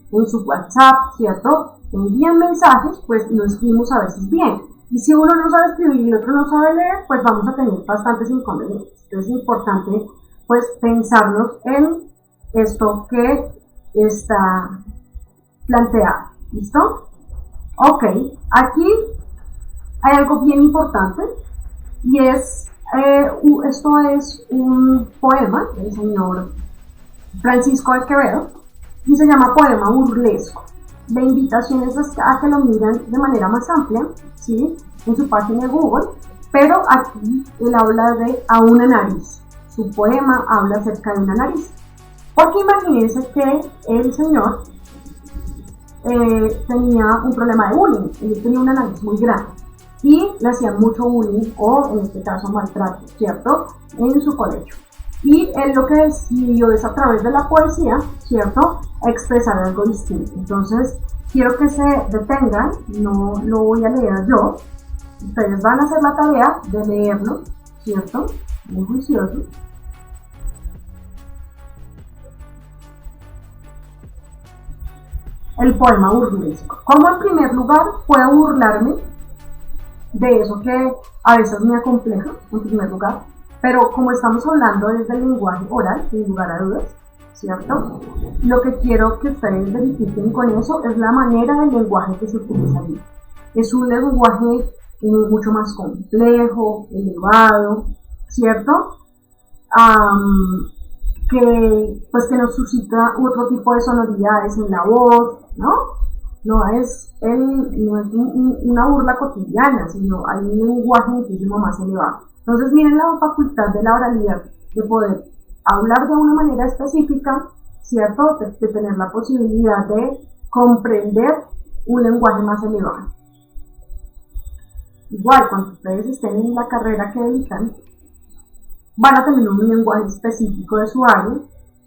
WhatsApp, ¿cierto?, envían mensajes, pues lo escribimos a veces bien. Y si uno no sabe escribir y el otro no sabe leer, pues vamos a tener bastantes inconvenientes. Entonces es importante, pues, pensarnos en esto que está planteado. ¿Listo? Ok, aquí hay algo bien importante y es, esto es un poema del señor Francisco de Quevedo y se llama Poema Burlesco. La invitación es a que lo miren de manera más amplia, ¿sí?, en su página de Google, pero aquí él habla de A una nariz. Su poema habla acerca de una nariz. Porque imagínense que el señor tenía un problema de bullying, él tenía una nariz muy grande y le hacían mucho bullying o en este caso maltrato, ¿cierto?, en su colegio. Y él lo que decidió es a través de la poesía, ¿cierto?, expresar algo distinto. Entonces, quiero que se detengan, no lo voy a leer yo, ustedes van a hacer la tarea de leerlo, ¿cierto?, muy juicioso. El poema burlesco. ¿Cómo en primer lugar puedo burlarme de eso que a veces me acompleja, en primer lugar? Pero como estamos hablando desde el lenguaje oral, sin lugar a dudas, ¿cierto?, lo que quiero que ustedes verifiquen con eso es la manera del lenguaje que se utiliza ahí. Es un lenguaje mucho más complejo, elevado, ¿cierto?, que nos suscita otro tipo de sonoridades en la voz, ¿no? No es una burla cotidiana, sino hay un lenguaje muchísimo más elevado. Entonces, miren la facultad de la oralidad, de poder hablar de una manera específica, ¿cierto?, de tener la posibilidad de comprender un lenguaje más elevado. Igual, cuando ustedes estén en la carrera que editan, van a tener un lenguaje específico de su área,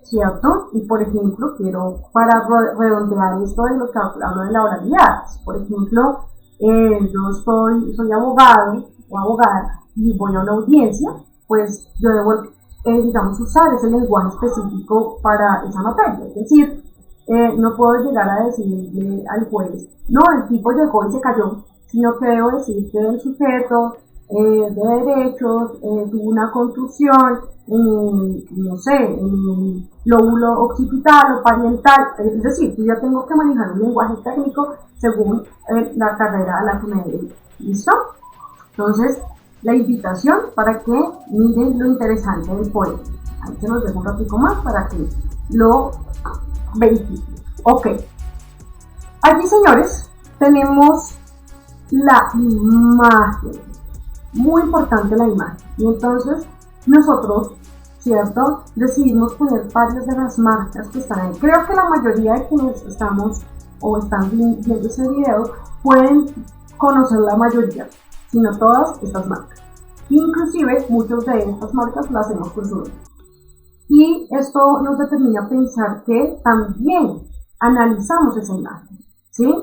¿cierto? Y por ejemplo, quiero para redondear esto de lo que hablo de la oralidad. Por ejemplo, yo soy abogado o abogada y voy a una audiencia, pues yo debo, digamos, usar ese lenguaje específico para esa materia. Es decir, no puedo llegar a decirle al juez, no, el tipo llegó y se cayó, sino que debo decir que el sujeto de derechos tuvo una contusión, no sé, en un lóbulo occipital o parietal, es decir, yo ya tengo que manejar un lenguaje técnico según la carrera a la que me dedico. ¿Listo? Entonces, la invitación para que miren lo interesante del poema. Ahí se nos deja un ratito más para que lo verifiquen. Ok. Aquí, señores, tenemos la imagen. Muy importante la imagen. Y entonces, nosotros, ¿cierto? Decidimos poner varias de las marcas que están ahí. Creo que la mayoría de quienes estamos o están viendo ese video pueden conocer la mayoría, sino todas estas marcas. Inclusive, muchas de estas marcas las hemos consumido. Y esto nos determina a pensar que también analizamos esa imagen, ¿sí?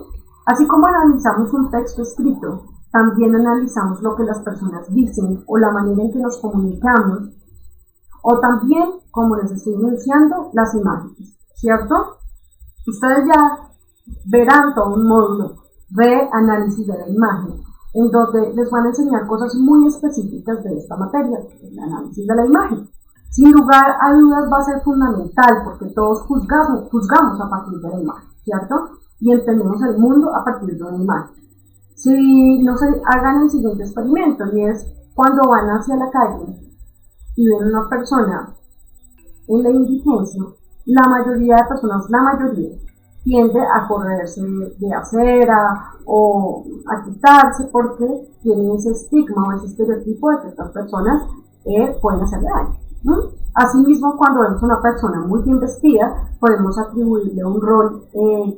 Así como analizamos un texto escrito, también analizamos lo que las personas dicen o la manera en que nos comunicamos, o también, como les estoy mencionando, las imágenes, ¿cierto? Ustedes ya verán todo un módulo de análisis de la imagen, en donde les van a enseñar cosas muy específicas de esta materia, el análisis de la imagen. Sin lugar a dudas va a ser fundamental, porque todos juzgamos a partir de la imagen, ¿cierto? Y entendemos el mundo a partir de una imagen. Si no se hagan el siguiente experimento, y es cuando van hacia la calle y ven una persona en la indigencia, la mayoría de personas, tiende a correrse de acera o a quitarse porque tienen ese estigma o ese estereotipo de que estas personas pueden hacer daño. Asimismo, cuando vemos a una persona muy bien vestida, podemos atribuirle un rol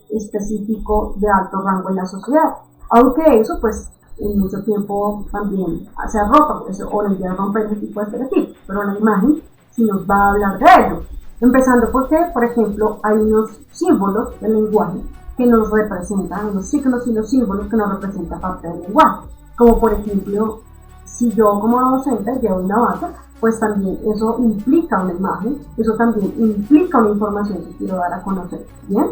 específico de alto rango en la sociedad. Aunque eso, pues, en mucho tiempo también se arropa, pues, o la idea de romper ese tipo de estereotipos, pero la imagen sí nos va a hablar de ello. Empezando porque, por ejemplo, hay unos símbolos del lenguaje que nos representan, unos signos y los símbolos que nos representan parte del lenguaje. Como por ejemplo, si yo como docente llevo una bata, pues también eso implica una imagen, eso también implica una información que quiero dar a conocer. Bien,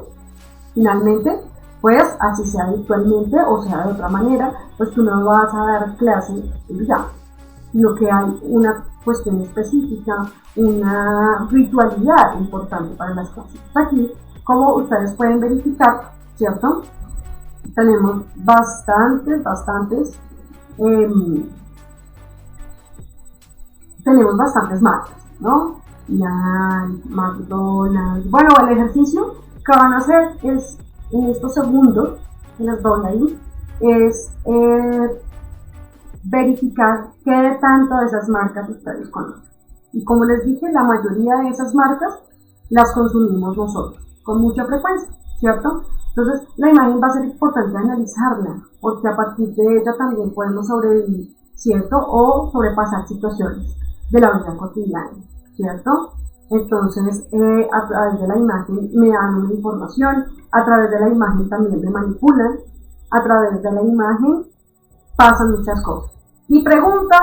finalmente, pues así sea virtualmente o sea de otra manera, pues tú no vas a dar clase ya, sino que hay una cuestión específica, una ritualidad importante para las clases. Aquí, como ustedes pueden verificar, ¿cierto? Tenemos bastantes marcas, ¿no? Nike, McDonald's. Bueno, el ejercicio que van a hacer es, en estos segundos que les doy ahí, es verificar qué de tanto de esas marcas ustedes conocen. Y como les dije, la mayoría de esas marcas las consumimos nosotros con mucha frecuencia, ¿cierto? Entonces, la imagen va a ser importante analizarla, porque a partir de ella también podemos sobrevivir, ¿cierto? O sobrepasar situaciones de la vida cotidiana, ¿cierto? Entonces, a través de la imagen me dan una información, a través de la imagen también me manipulan, a través de la imagen pasan muchas cosas. Y pregunta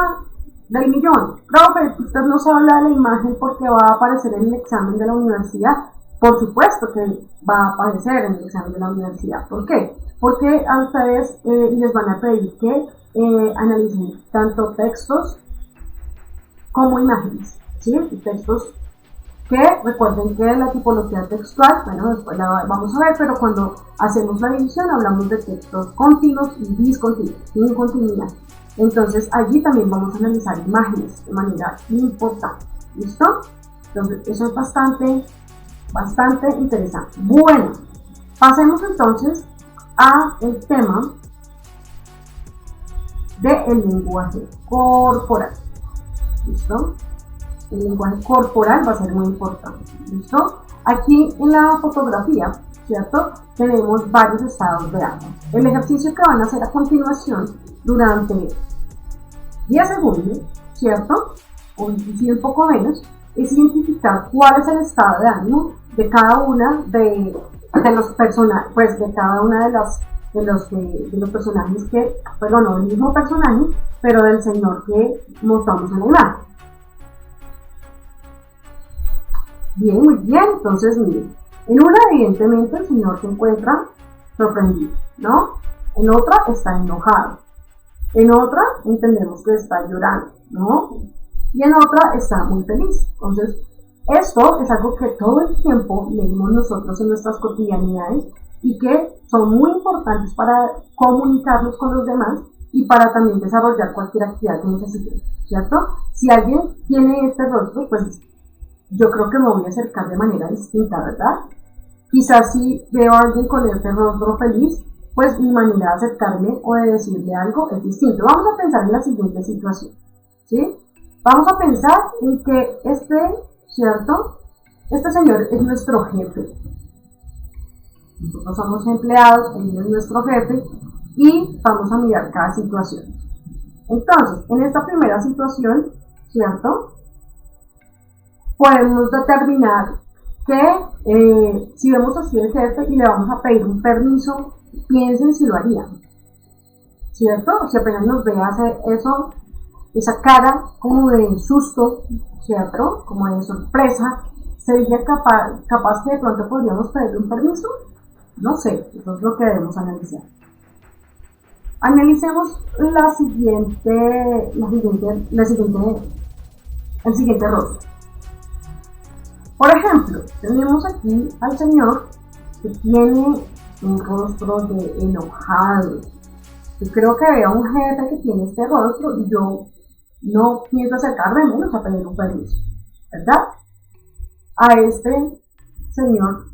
del millón, profe, usted nos habla de la imagen porque va a aparecer en el examen de la universidad. Por supuesto que va a aparecer en el examen de la universidad. ¿Por qué? Porque a ustedes les van a pedir que analicen tanto textos como imágenes, ¿sí? Y textos que recuerden que la tipología textual, bueno, después la vamos a ver, pero cuando hacemos la división hablamos de textos continuos y discontinuos, sin continuidad. Entonces allí también vamos a analizar imágenes de manera importante, ¿listo? Entonces eso es bastante interesante. Bueno, pasemos entonces a el tema del lenguaje corporal, ¿listo? El lenguaje corporal va a ser muy importante, ¿listo? Aquí en la fotografía, ¿cierto? Tenemos varios estados de ánimo. El ejercicio que van a hacer a continuación durante 10 segundos, ¿cierto? O inclusive un poco menos, es identificar cuál es el estado de ánimo de cada una de los personajes, pues de cada una de los personajes que, perdón, no del mismo personaje, pero del señor que mostramos en la imagen. Bien, muy bien, entonces miren, en una evidentemente el señor se encuentra sorprendido, ¿no? En otra está enojado, en otra entendemos que está llorando, ¿no? Y en otra está muy feliz. Entonces, esto es algo que todo el tiempo leemos nosotros en nuestras cotidianidades y que son muy importantes para comunicarnos con los demás y para también desarrollar cualquier actividad que necesitemos, ¿cierto? Si alguien tiene este rostro, pues yo creo que me voy a acercar de manera distinta, ¿verdad? Quizás si veo a alguien con este rostro feliz, pues mi manera de acercarme o de decirle algo es distinto. Vamos a pensar en la siguiente situación, ¿sí? Vamos a pensar en que ¿cierto? Este señor es nuestro jefe. Nosotros somos empleados, él es nuestro jefe y vamos a mirar cada situación. Entonces, en esta primera situación, ¿cierto? Podemos determinar que si vemos así el jefe y le vamos a pedir un permiso, piensen si lo harían, ¿cierto? Si apenas nos ve hace eso, esa cara como de susto, ¿cierto? Como de sorpresa, ¿sería capaz que de pronto podríamos pedirle un permiso? No sé, eso es lo que debemos analizar. Analicemos el siguiente rostro. Por ejemplo, tenemos aquí al señor que tiene un rostro de enojado. Yo creo que veo a un jefe que tiene este rostro y yo no pienso acercarme menos a pedir un permiso, ¿verdad? A este señor,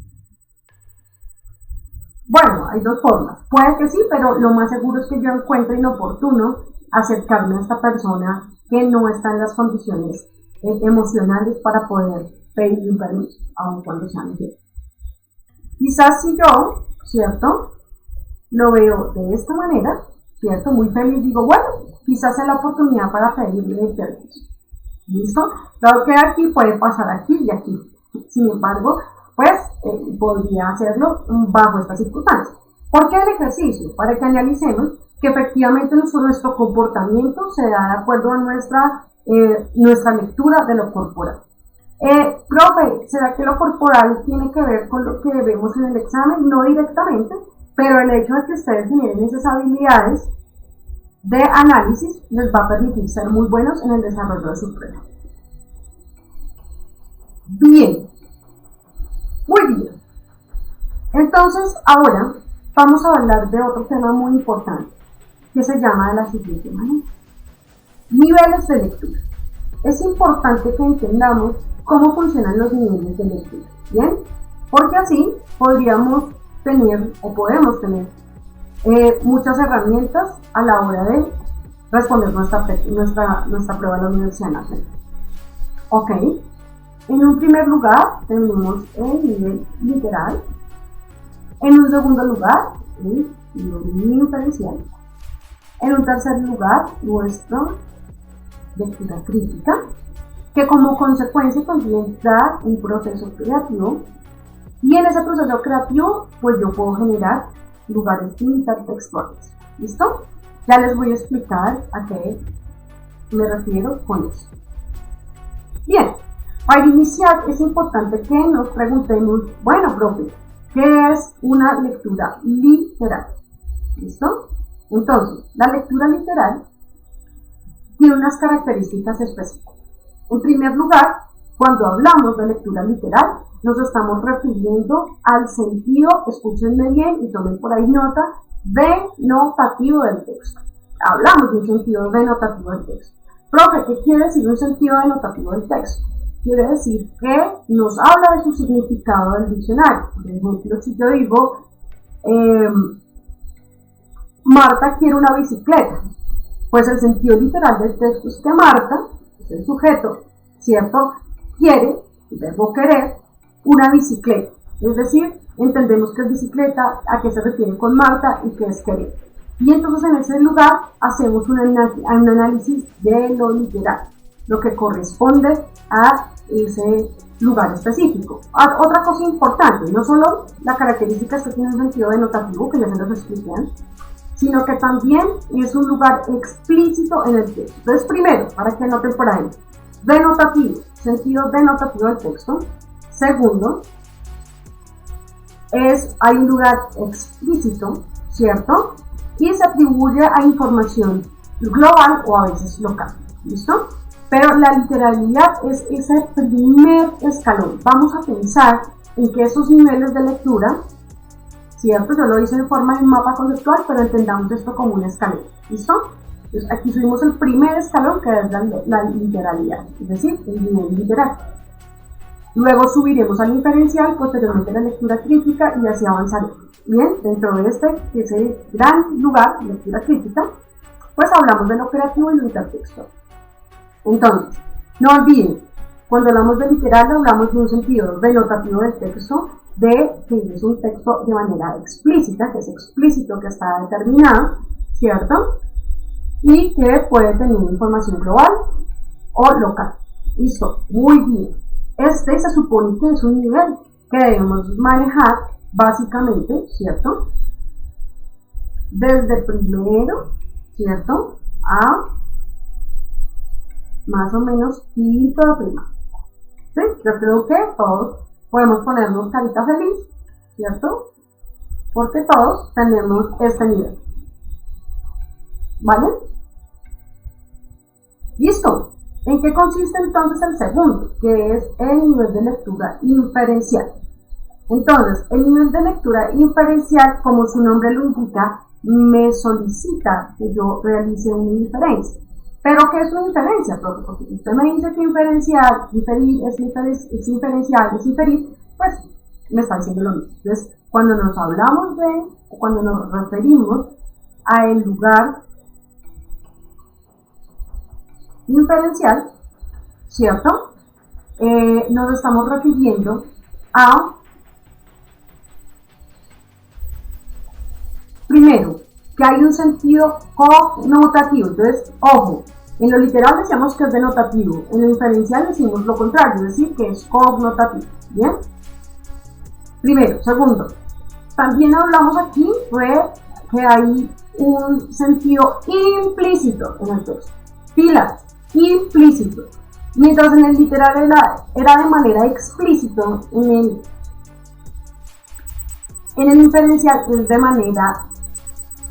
bueno, hay dos formas. Puede que sí, pero lo más seguro es que yo encuentre inoportuno acercarme a esta persona que no está en las condiciones emocionales para poder pedir un permiso, aun cuando sea mi jefe. Quizás si yo, ¿cierto? Lo veo de esta manera, ¿cierto? Muy feliz, digo, bueno, quizás sea la oportunidad para pedirle el permiso. ¿Listo? Claro que aquí puede pasar aquí y aquí. Sin embargo, pues podría hacerlo bajo estas circunstancias. ¿Por qué el ejercicio? Para que analicemos que efectivamente nuestro comportamiento se da de acuerdo a nuestra lectura de lo corporal. Profe, ¿será que lo corporal tiene que ver con lo que vemos en el examen? No directamente, pero el hecho de que ustedes generen esas habilidades de análisis les va a permitir ser muy buenos en el desarrollo de su prueba. Bien, muy bien. Entonces, ahora vamos a hablar de otro tema muy importante que se llama de la siguiente manera: niveles de lectura. Es importante que entendamos cómo funcionan los niveles de lectura, ¿bien? Porque así podemos tener muchas herramientas a la hora de responder nuestra prueba de la Universidad Nacional. Ok, en un primer lugar tenemos el nivel literal, en un segundo lugar el nivel inferencial, en un tercer lugar nuestra lectura crítica, que como consecuencia también da un proceso creativo, y en ese proceso creativo pues yo puedo generar lugares intertextuales. ¿Listo? Ya les voy a explicar a qué me refiero con eso. Bien, para iniciar es importante que nos preguntemos, bueno, profe, ¿qué es una lectura literal? ¿Listo? Entonces, la lectura literal tiene unas características específicas. En primer lugar, cuando hablamos de lectura literal, nos estamos refiriendo al sentido, escúchenme bien y tomen por ahí nota, denotativo del texto. Hablamos de un sentido denotativo del texto. Profe, ¿qué quiere decir un sentido denotativo del texto? Quiere decir que nos habla de su significado del diccionario. Por ejemplo, si yo digo, Marta quiere una bicicleta, pues el sentido literal del texto es que Marta, es el sujeto, ¿cierto?, quiere, el verbo querer, una bicicleta. Es decir, entendemos que es bicicleta, a qué se refiere con Marta y qué es querer. Y entonces en ese lugar hacemos un análisis de lo literal, lo que corresponde a ese lugar específico. Otra cosa importante, no solo la característica es que tiene un sentido denotativo, que ya se los expliqué, sino que también es un lugar explícito en el texto. Entonces, primero, para que anoten por ahí, denotativo, sentido denotativo del texto. Segundo, hay un lugar explícito, ¿cierto? Y se atribuye a información global o a veces local, ¿listo? Pero la literalidad es ese primer escalón. Vamos a pensar en que esos niveles de lectura, ¿cierto? Yo lo hice en forma de un mapa conceptual, pero entendamos esto como una escalera, ¿listo? Entonces aquí subimos el primer escalón, que es la literalidad, es decir, el nivel literal. Luego subiremos al inferencial, posteriormente la lectura crítica y así avanzaremos. Bien, dentro de ese gran lugar, lectura crítica, pues hablamos de lo creativo y lo intertextual. Entonces, no olviden, cuando hablamos de literal hablamos de un sentido denotativo del texto, de que es un texto de manera explícita, que es explícito, que está determinado, ¿cierto? Y que puede tener información global o local. Listo, muy bien. Este se supone que es un nivel que debemos manejar básicamente, ¿cierto? Desde primero, ¿cierto? A más o menos quinto de primaria. ¿Sí? Yo creo que todos podemos ponernos carita feliz, ¿cierto? Porque todos tenemos este nivel. ¿Vale? Listo. ¿En qué consiste entonces el segundo? Que es el nivel de lectura inferencial. Entonces, el nivel de lectura inferencial, como su nombre lo indica, me solicita que yo realice una inferencia. ¿Pero qué es una inferencia, profe? Porque si usted me dice que inferir es inferir, pues me está diciendo lo mismo. Entonces, cuando nos referimos a el lugar inferencial, ¿cierto? Nos estamos refiriendo a, primero, que hay un sentido connotativo. Entonces, ojo, en lo literal decíamos que es denotativo, en lo inferencial decimos lo contrario, es decir, que es connotativo. ¿Bien? Primero. Segundo, también hablamos aquí de que hay un sentido implícito en el texto. Pilas, implícito. Mientras en el literal era de manera explícita, en el inferencial es de manera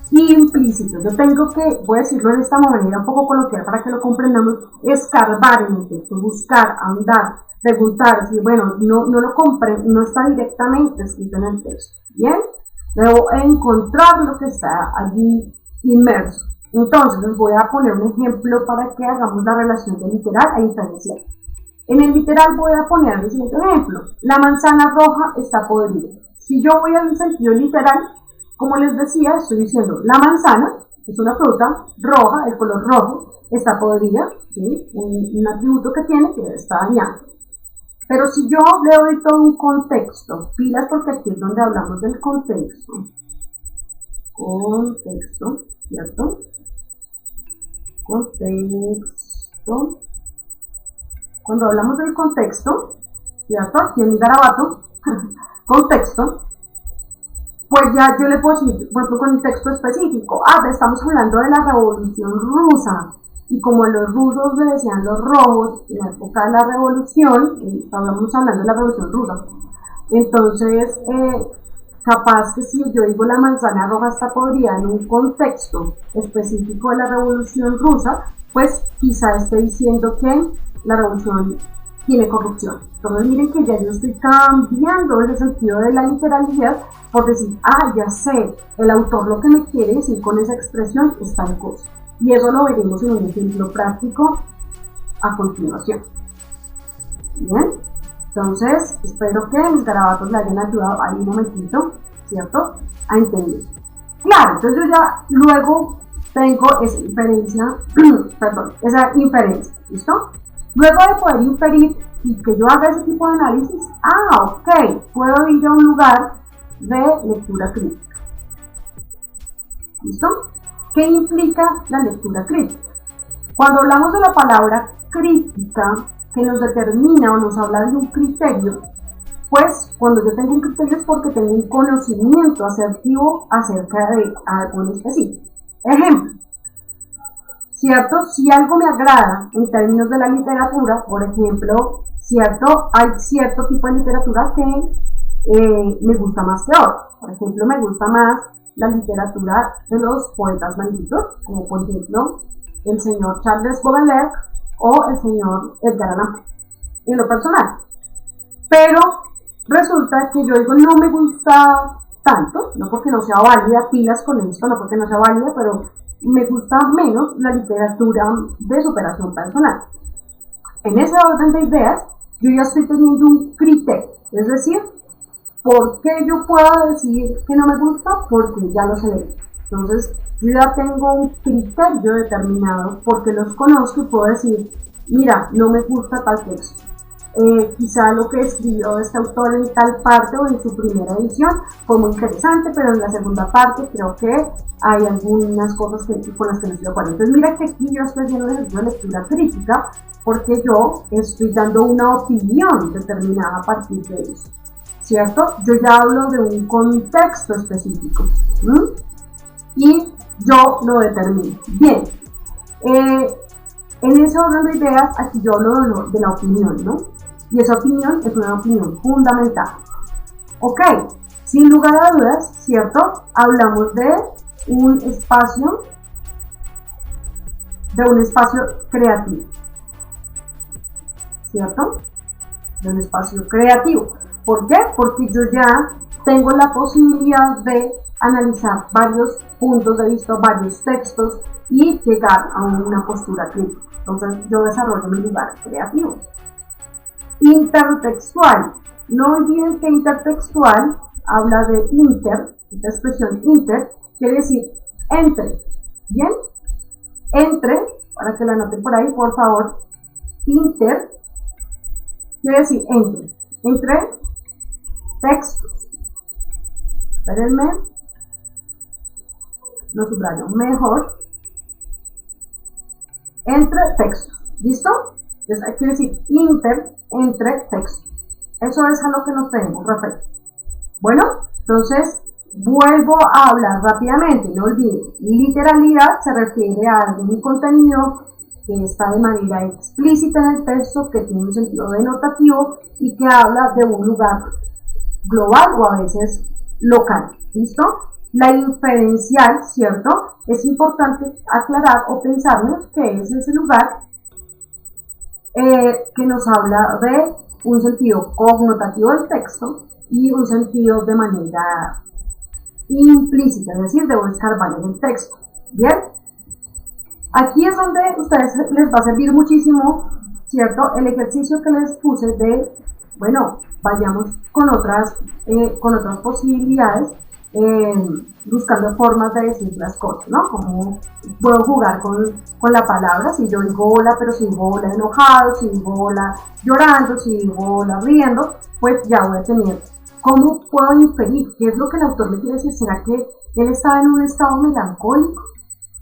implícito. Yo tengo que, voy a decirlo de esta manera un poco coloquial para que lo comprendamos, escarbar en el texto, buscar, ahondar, preguntar, decir, bueno, no está directamente escrito en el texto, ¿bien? Debo encontrar lo que está allí inmerso. Entonces, les voy a poner un ejemplo para que hagamos la relación de literal a inferencial. En el literal voy a poner el siguiente ejemplo. La manzana roja está podrida. Si yo voy al sentido literal, como les decía, estoy diciendo la manzana es una fruta roja, el color rojo, está podrida, ¿sí? Un atributo que tiene que está dañado. Pero si yo le doy todo un contexto, pilas porque aquí es donde hablamos del contexto, ¿cierto? Contexto. Cuando hablamos del contexto, ¿cierto? Aquí en mi garabato, contexto, pues ya yo le puedo decir, por ejemplo, con un texto específico, estamos hablando de la Revolución Rusa, y como los rusos le decían los rojos, en la época de la Revolución, estábamos hablando de la Revolución Rusa, entonces, capaz que si yo digo la manzana roja está podrida en un contexto específico de la Revolución Rusa, pues quizá esté diciendo que la revolución tiene corrupción. Entonces miren que ya yo estoy cambiando el sentido de la literalidad por decir, ya sé, el autor lo que me quiere decir con esa expresión es tal cosa. Y eso lo veremos en un ejemplo práctico a continuación. Bien, entonces espero que mis garabatos le hayan ayudado ahí un momentito, ¿cierto? A entender. Claro, entonces yo ya luego tengo esa inferencia, ¿listo? Luego de poder inferir y que yo haga ese tipo de análisis, ok, puedo ir a un lugar de lectura crítica. ¿Listo? ¿Qué implica la lectura crítica? Cuando hablamos de la palabra crítica, que nos determina o nos habla de un criterio, pues cuando yo tengo un criterio es porque tengo un conocimiento asertivo acerca de algo en específico. Ejemplo, ¿cierto? Si algo me agrada en términos de la literatura, por ejemplo, ¿cierto? Hay cierto tipo de literatura que me gusta más que otro. Por ejemplo, me gusta más la literatura de los poetas malditos, como por ejemplo el señor Charles Baudelaire o el señor Edgar Allan Poe, en lo personal. Pero resulta que yo digo, no me gusta tanto, no porque no sea válida, pilas con esto, no porque no sea válida, pero me gusta menos la literatura de superación personal. En ese orden de ideas, yo ya estoy teniendo un criterio, es decir, ¿por qué yo puedo decir que no me gusta? Porque ya los he leído. Entonces, yo ya tengo un criterio determinado porque los conozco y puedo decir, mira, no me gusta tal texto. Quizá lo que escribió este autor en tal parte o en su primera edición fue muy interesante, pero en la segunda parte creo que hay algunas cosas con las que no estoy de acuerdo. Entonces mira que aquí yo estoy haciendo un ejercicio de lectura crítica porque yo estoy dando una opinión determinada a partir de eso, ¿cierto? Yo ya hablo de un contexto específico y yo lo determino. Bien, en ese orden de ideas aquí yo hablo de la opinión, ¿no? Y esa opinión es una opinión fundamental. Ok, sin lugar a dudas, ¿cierto? Hablamos de un espacio creativo, ¿cierto? De un espacio creativo. ¿Por qué? Porque yo ya tengo la posibilidad de analizar varios puntos de vista, varios textos y llegar a una postura crítica. Entonces yo desarrollo mi lugar creativo. Intertextual. No olviden que intertextual habla de inter, esta expresión inter quiere decir entre. ¿Bien? Entre, para que la anoten por ahí, por favor. Inter quiere decir entre textos. Espérenme, lo subrayo mejor. Entre textos. ¿Listo? Entonces, quiere decir entre textos. Eso es a lo que nos tenemos referir. Bueno, entonces vuelvo a hablar rápidamente. No olviden, literalidad se refiere a algún contenido que está de manera explícita en el texto, que tiene un sentido denotativo y que habla de un lugar global o a veces local. ¿Listo? La inferencial, ¿cierto? Es importante aclarar o pensarnos que es ese lugar que nos habla de un sentido connotativo del texto y un sentido de manera implícita, es decir, debo escarbar en el texto. Bien, aquí es donde a ustedes les va a servir muchísimo, ¿cierto? El ejercicio que les puse de, bueno, vayamos con otras posibilidades, buscando formas de decir las cosas, ¿no? Como puedo jugar con la palabra, si yo digo hola, pero si digo hola enojado, si digo hola llorando, si digo hola riendo, pues ya voy a tener cómo puedo inferir qué es lo que el autor me quiere decir. ¿Será que él está en un estado melancólico?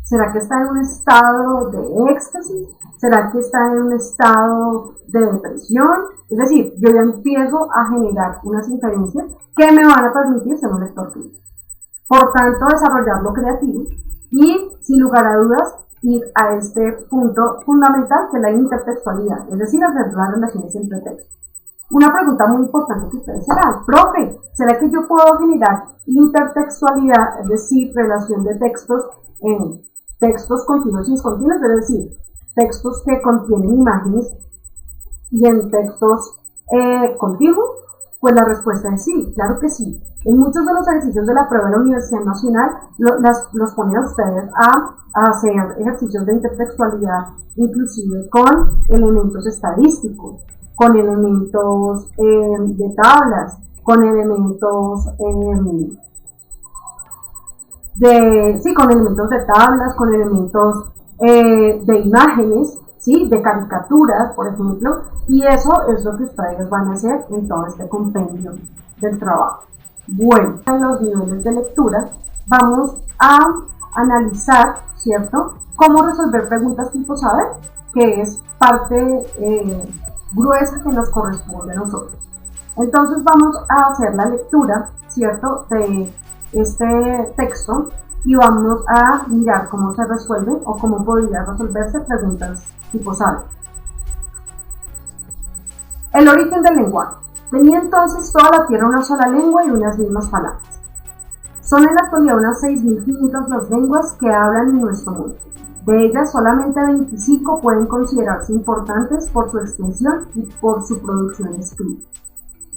¿Será que está en un estado de éxtasis? ¿Será que está en un estado de depresión? Es decir, yo ya empiezo a generar unas inferencias que me van a permitir ser un lector crítico. Por tanto, desarrollar lo creativo y, sin lugar a dudas, ir a este punto fundamental que es la intertextualidad, es decir, hacer las relaciones entre textos. Una pregunta muy importante que ustedes serán, profe, ¿será que yo puedo generar intertextualidad, es decir, relación de textos en textos continuos y discontinuos, es decir, textos que contienen imágenes y en textos continuos? Pues la respuesta es sí, claro que sí. En muchos de los ejercicios de la prueba de la Universidad Nacional los ponen a ustedes a hacer ejercicios de intertextualidad, inclusive con elementos estadísticos, con elementos de tablas, con elementos con elementos de tablas, con elementos de imágenes, ¿sí? De caricaturas, por ejemplo, y eso es lo que ustedes van a hacer en todo este compendio del trabajo. Bueno, en los niveles de lectura vamos a analizar, ¿cierto?, cómo resolver preguntas tipo saber, que es parte gruesa que nos corresponde a nosotros. Entonces vamos a hacer la lectura, ¿cierto?, de este texto y vamos a mirar cómo se resuelven o cómo podría resolverse preguntas tipo SAL. El origen del lenguaje. Tenía entonces toda la tierra una sola lengua y unas mismas palabras. Son en la actualidad unas 6.500 las lenguas que hablan en nuestro mundo. De ellas, solamente 25 pueden considerarse importantes por su extensión y por su producción escrita.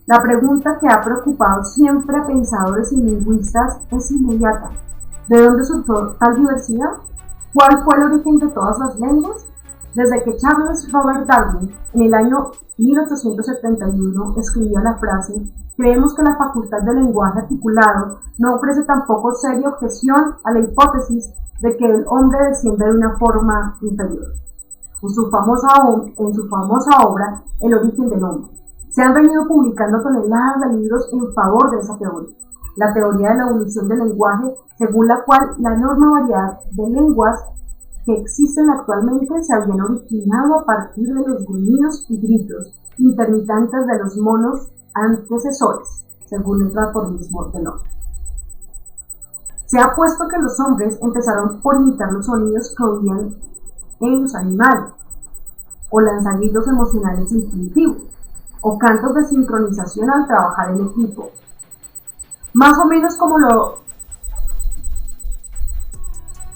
La pregunta que ha preocupado siempre a pensadores y lingüistas es inmediata. ¿De dónde surgió tal diversidad? ¿Cuál fue el origen de todas las lenguas? Desde que Charles Robert Darwin, en el año 1871, escribía la frase «Creemos que la facultad del lenguaje articulado no ofrece tampoco seria objeción a la hipótesis de que el hombre desciende de una forma inferior». En su famosa obra «El origen del hombre». Se han venido publicando toneladas de libros en favor de esa teoría. La teoría de la evolución del lenguaje, según la cual la enorme variedad de lenguas que existen actualmente se habían originado a partir de los gruñidos y gritos intermitentes de los monos antecesores, según el transformismo del hombre. Se ha puesto que los hombres empezaron por imitar los sonidos que oían en los animales, o lanzamientos emocionales instintivos, o cantos de sincronización al trabajar en equipo, más o menos como lo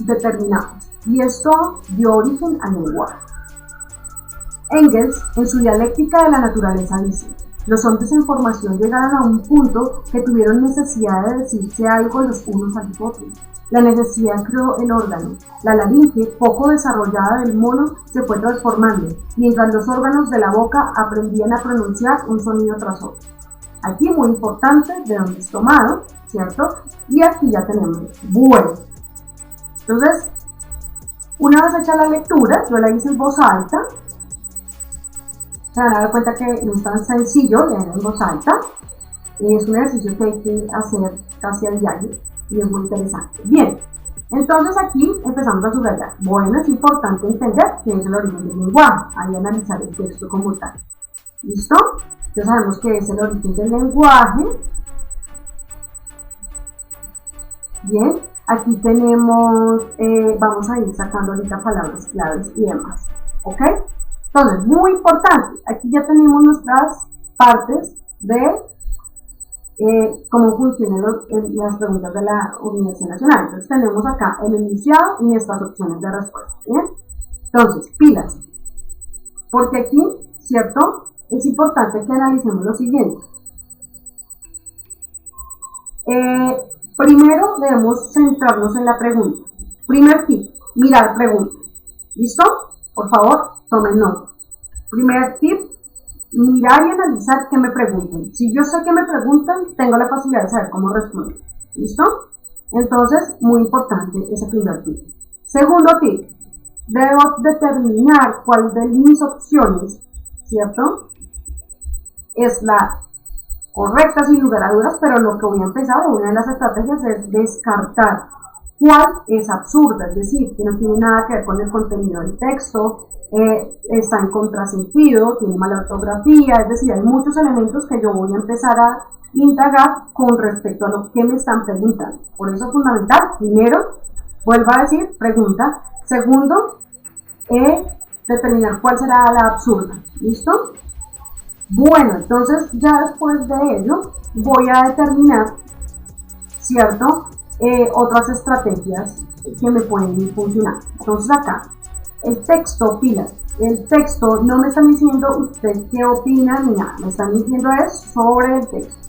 determinamos, y esto dio origen al lenguaje. Engels, en su dialéctica de la naturaleza, dice: los hombres en formación llegaron a un punto que tuvieron necesidad de decirse algo los unos a los otros. La necesidad creó el órgano. La laringe, poco desarrollada del mono, se fue transformando, mientras los órganos de la boca aprendían a pronunciar un sonido tras otro. Aquí muy importante de dónde es tomado, ¿cierto? Y aquí ya tenemos bueno. Entonces, una vez hecha la lectura, yo la hice en voz alta. Se van a dar cuenta que no es tan sencillo leer en voz alta. Es un ejercicio que hay que hacer casi a diario y es muy interesante. Bien, entonces aquí empezamos a subrayar. Bueno, es importante entender qué es el origen del lenguaje, ahí analizar el texto como tal. ¿Listo? Ya sabemos que es el origen del lenguaje. Bien, aquí tenemos, vamos a ir sacando ahorita palabras claves y demás. ¿Ok? Entonces, muy importante, aquí ya tenemos nuestras partes de cómo funcionan las preguntas de la Universidad Nacional. Entonces tenemos acá el enunciado y nuestras opciones de respuesta. ¿Bien? Entonces, pilas. Porque aquí, ¿cierto? Es importante que analicemos lo siguiente. Primero debemos centrarnos en la pregunta. Primer tip, mirar preguntas. ¿Listo? Por favor, tomen nota. Primer tip, mirar y analizar qué me preguntan. Si yo sé que me preguntan, tengo la facilidad de saber cómo responder. ¿Listo? Entonces, muy importante ese primer tip. Segundo tip, debo determinar cuál de mis opciones, ¿cierto?, es la correcta sin lugar a dudas, pero lo que voy a empezar, una de las estrategias es descartar cuál es absurda, es decir, que no tiene nada que ver con el contenido del texto, está en contrasentido, tiene mala ortografía, es decir, hay muchos elementos que yo voy a empezar a indagar con respecto a lo que me están preguntando. Por eso es fundamental, primero, vuelvo a decir, pregunta. Segundo, determinar cuál será la absurda. ¿Listo? Bueno, entonces ya después de ello voy a determinar, ¿cierto?, otras estrategias que me pueden funcionar. Entonces acá, el texto, pilas. El texto no me están diciendo usted qué opina ni nada, me están diciendo es sobre el texto.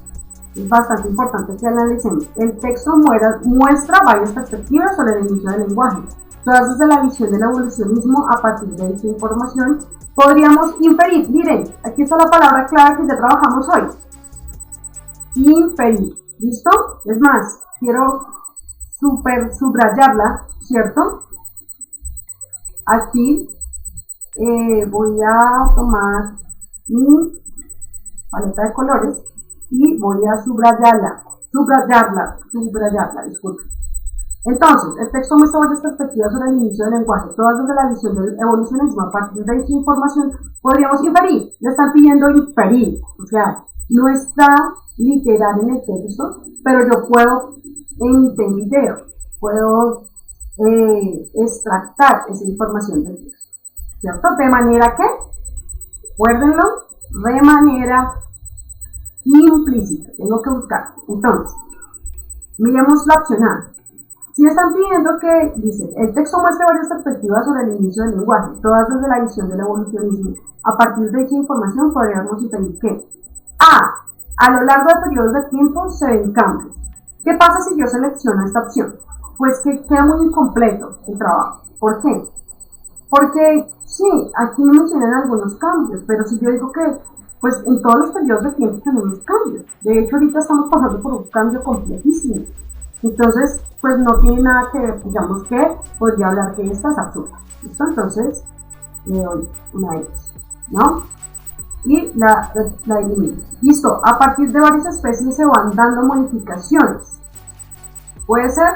Es bastante importante que analicemos. El texto muestra varias perspectivas sobre el inicio del lenguaje. Todas desde la visión del evolucionismo, a partir de esta información, podríamos inferir. Miren, aquí está la palabra clave que ya trabajamos hoy. Inferir. ¿Listo? Es más, quiero subrayarla, ¿cierto? Aquí voy a tomar mi paleta de colores y voy a subrayarla, disculpen. Entonces, el texto muestra varias perspectivas sobre el inicio del lenguaje, todas desde la visión del evolucionismo. A partir de esta información podríamos inferir, le están pidiendo inferir, o sea, no está literal en el texto, pero yo puedo entender, puedo extractar esa información del texto, ¿cierto? De manera que, recuérdenlo, de manera implícita, tengo que buscar. Entonces, miremos la opción A. Si están pidiendo que, dice, el texto muestra varias perspectivas sobre el inicio del lenguaje, todas desde la visión del evolucionismo. A partir de dicha información podríamos inferir que a lo largo de periodos de tiempo se ven cambios. ¿Qué pasa si yo selecciono esta opción? Pues que queda muy incompleto el trabajo. ¿Por qué? Porque sí, aquí mencionan algunos cambios, pero si yo digo que pues en todos los periodos de tiempo tenemos cambios. De hecho, ahorita estamos pasando por un cambio complejísimo. Entonces, pues no tiene nada que ver, digamos que podría hablar que esta es absurda. ¿Listo? Entonces, le doy una X, ¿no? Y la elimino. Listo, a partir de varias especies se van dando modificaciones. Puede ser.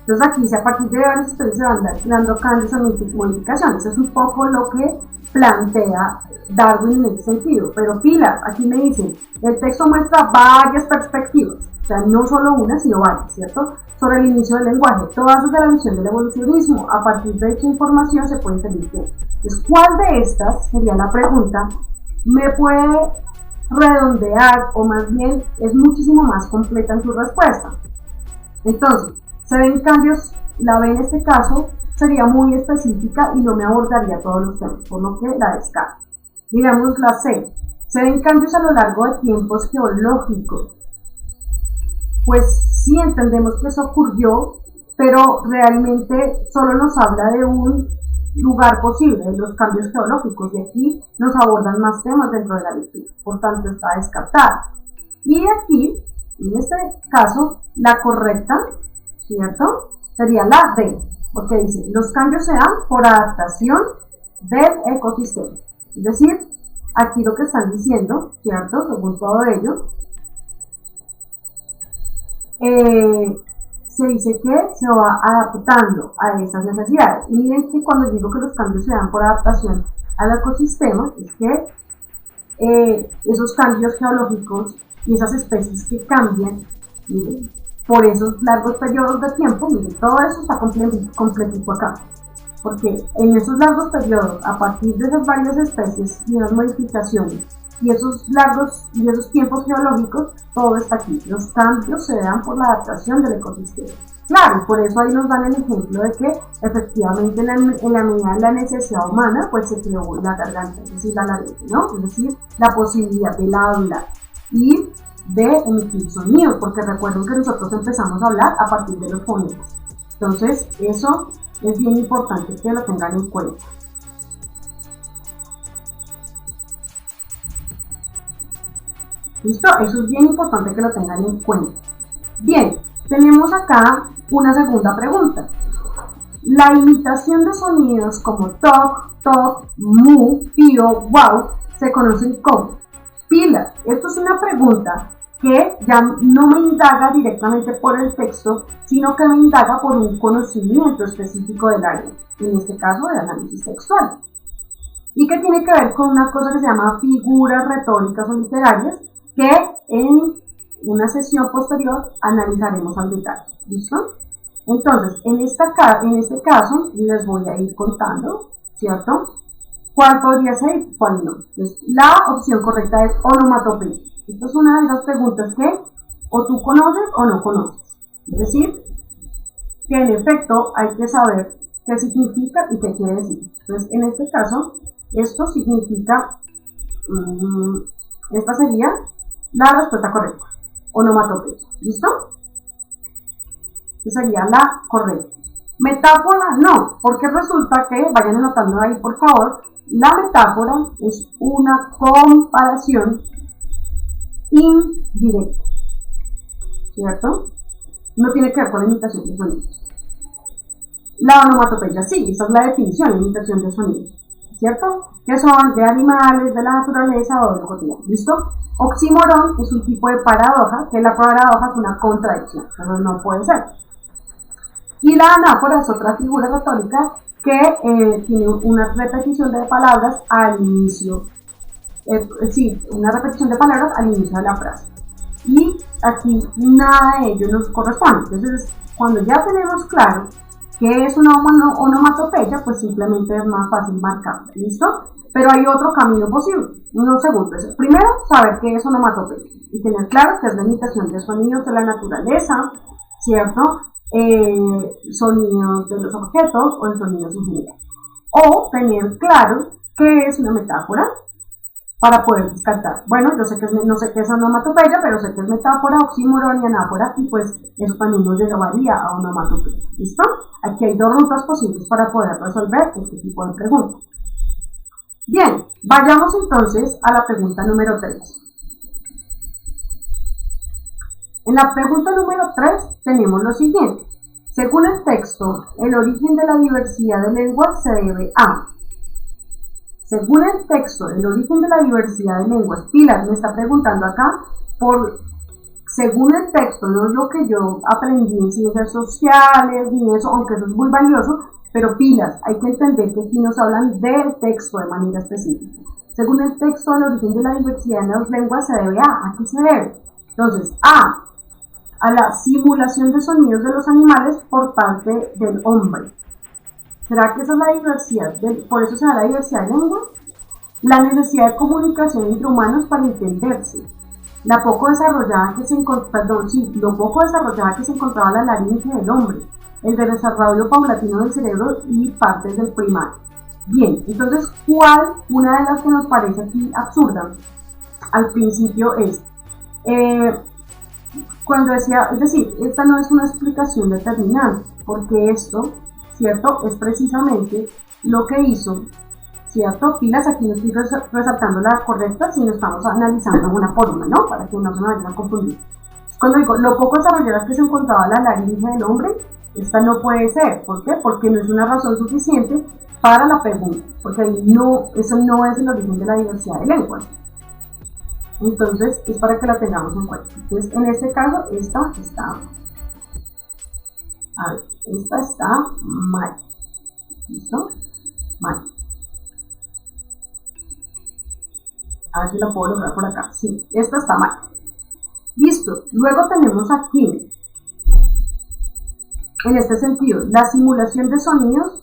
Entonces aquí dice, a partir de varias especies se van dando cambios o modificaciones. Es un poco lo que plantea Darwin en ese sentido. Pero pilas, aquí me dicen, el texto muestra varias perspectivas. O sea, no solo una, sino varias, ¿cierto? Sobre el inicio del lenguaje, todas desde la visión del evolucionismo. A partir de dicha información se puede inferir que. Entonces, ¿cuál de estas, sería la pregunta, me puede redondear, o más bien es muchísimo más completa en su respuesta? Entonces, se ven cambios, la B en este caso sería muy específica y no me abordaría todos los temas, por lo que la descarto. Miramos la C, se ven cambios a lo largo de tiempos geológicos. Pues sí entendemos que eso ocurrió, pero realmente solo nos habla de un lugar posible, de los cambios geológicos, y aquí nos abordan más temas dentro de la lectura, por tanto está descartada. Y aquí, en este caso, la correcta, ¿cierto? Sería la D, porque dice, los cambios se dan por adaptación del ecosistema. Es decir, aquí lo que están diciendo, ¿cierto? Según todo ello, se dice que se va adaptando a esas necesidades. Y miren que cuando digo que los cambios se dan por adaptación al ecosistema, es que esos cambios geológicos y esas especies que cambian, miren, por esos largos periodos de tiempo, miren, todo eso está completito acá. Porque en esos largos periodos, a partir de esas varias especies y las modificaciones, y esos largos y esos tiempos geológicos, todo está aquí. Los cambios se dan por la adaptación del ecosistema. Claro, por eso ahí nos dan el ejemplo de que efectivamente en la medida de la necesidad humana, pues se creó la garganta, es decir, la laringe, ¿no? Es decir, la posibilidad del habla y de emitir sonidos, porque recuerden que nosotros empezamos a hablar a partir de los fonemas. Entonces, eso es bien importante que lo tengan en cuenta. ¿Listo? Eso es bien importante que lo tengan en cuenta. Bien, tenemos acá una segunda pregunta. La imitación de sonidos como toc, toc, mu, pío, wow, se conocen como pilas. Esto es una pregunta que ya no me indaga directamente por el texto, sino que me indaga por un conocimiento específico del área, en este caso de análisis textual. Y que tiene que ver con una cosa que se llama figuras retóricas o literarias, que en una sesión posterior analizaremos al detalle. ¿Listo? Entonces, en este caso, les voy a ir contando, ¿cierto? ¿Cuál podría ser y cuál no? Entonces, la opción correcta es onomatopeya. Esta es una de esas preguntas que o tú conoces o no conoces. Es decir, que en efecto hay que saber qué significa y qué quiere decir. Entonces, en este caso, esto significa, esta sería la respuesta correcta, onomatopeya. ¿Listo? Esta sería la correcta. Metáfora, no, porque resulta que, vayan anotando ahí por favor, la metáfora es una comparación indirecta, ¿cierto? No tiene que ver con la imitación de sonidos. La onomatopeya sí, esa es la definición, imitación de sonidos. ¿cierto? Que son de animales, de la naturaleza o de lo cotidiano. ¿Listo? Oxímoron es un tipo de paradoja, que la paradoja es una contradicción, pero no puede ser. Y la anáfora es otra figura retórica que tiene una repetición de palabras al inicio, una repetición de palabras al inicio de la frase. Y aquí nada de ello nos corresponde. Entonces, cuando ya tenemos claro qué es una onomatopeya, pues simplemente es más fácil marcarla, ¿listo? Pero hay otro camino posible, unos segundos. Primero, saber qué es onomatopeya y tener claro que es la imitación de sonidos de la naturaleza, ¿cierto? Sonidos de los objetos o de sonidos en general. O tener claro qué es una metáfora para poder descartar. Bueno, yo sé que no sé qué es onomatopeya, pero sé que es metáfora, oxímoron y anáfora, y pues eso también nos llevaría a onomatopeya. ¿Listo? Aquí hay dos rutas posibles para poder resolver este tipo de preguntas. Bien, vayamos entonces a la pregunta número 3. En la pregunta número 3 tenemos lo siguiente. Según el texto, el origen de la diversidad de lenguas se debe a... Según el texto, el origen de la diversidad de lenguas, pilas, me está preguntando acá, según el texto, no es lo que yo aprendí en ciencias sociales ni eso, aunque eso es muy valioso, pero pilas, hay que entender que aquí nos hablan del texto de manera específica. Según el texto, el origen de la diversidad de las lenguas se debe ¿a qué se debe? Entonces, a la simulación de sonidos de los animales por parte del hombre. ¿Será que esa es la diversidad? ¿Por eso se da la diversidad de lenguas? La necesidad de comunicación entre humanos para entenderse. Lo poco desarrollada que se encontraba la laringe del hombre. El desarrollo paulatino del cerebro y partes del primario. Bien, entonces, una de las que nos parece aquí absurda al principio es, cuando decía, es decir, esta no es una explicación determinante, porque esto, ¿cierto? Es precisamente lo que hizo, ¿cierto? Pilas, aquí no estoy resaltando la correcta, sino estamos analizando una forma, ¿no? Para que no se me vayan a confundir. Cuando digo, lo poco desarrollado que se encontraba la laringe del hombre, esta no puede ser. ¿Por qué? Porque no es una razón suficiente para la pregunta, porque ahí eso no es el origen de la diversidad de lenguas. Entonces, es para que la tengamos en cuenta. Entonces, en este caso, esta está mal. ¿Listo? Mal. A ver si la puedo lograr por acá. Sí, esta está mal. Listo. Luego tenemos aquí, en este sentido, la simulación de sonidos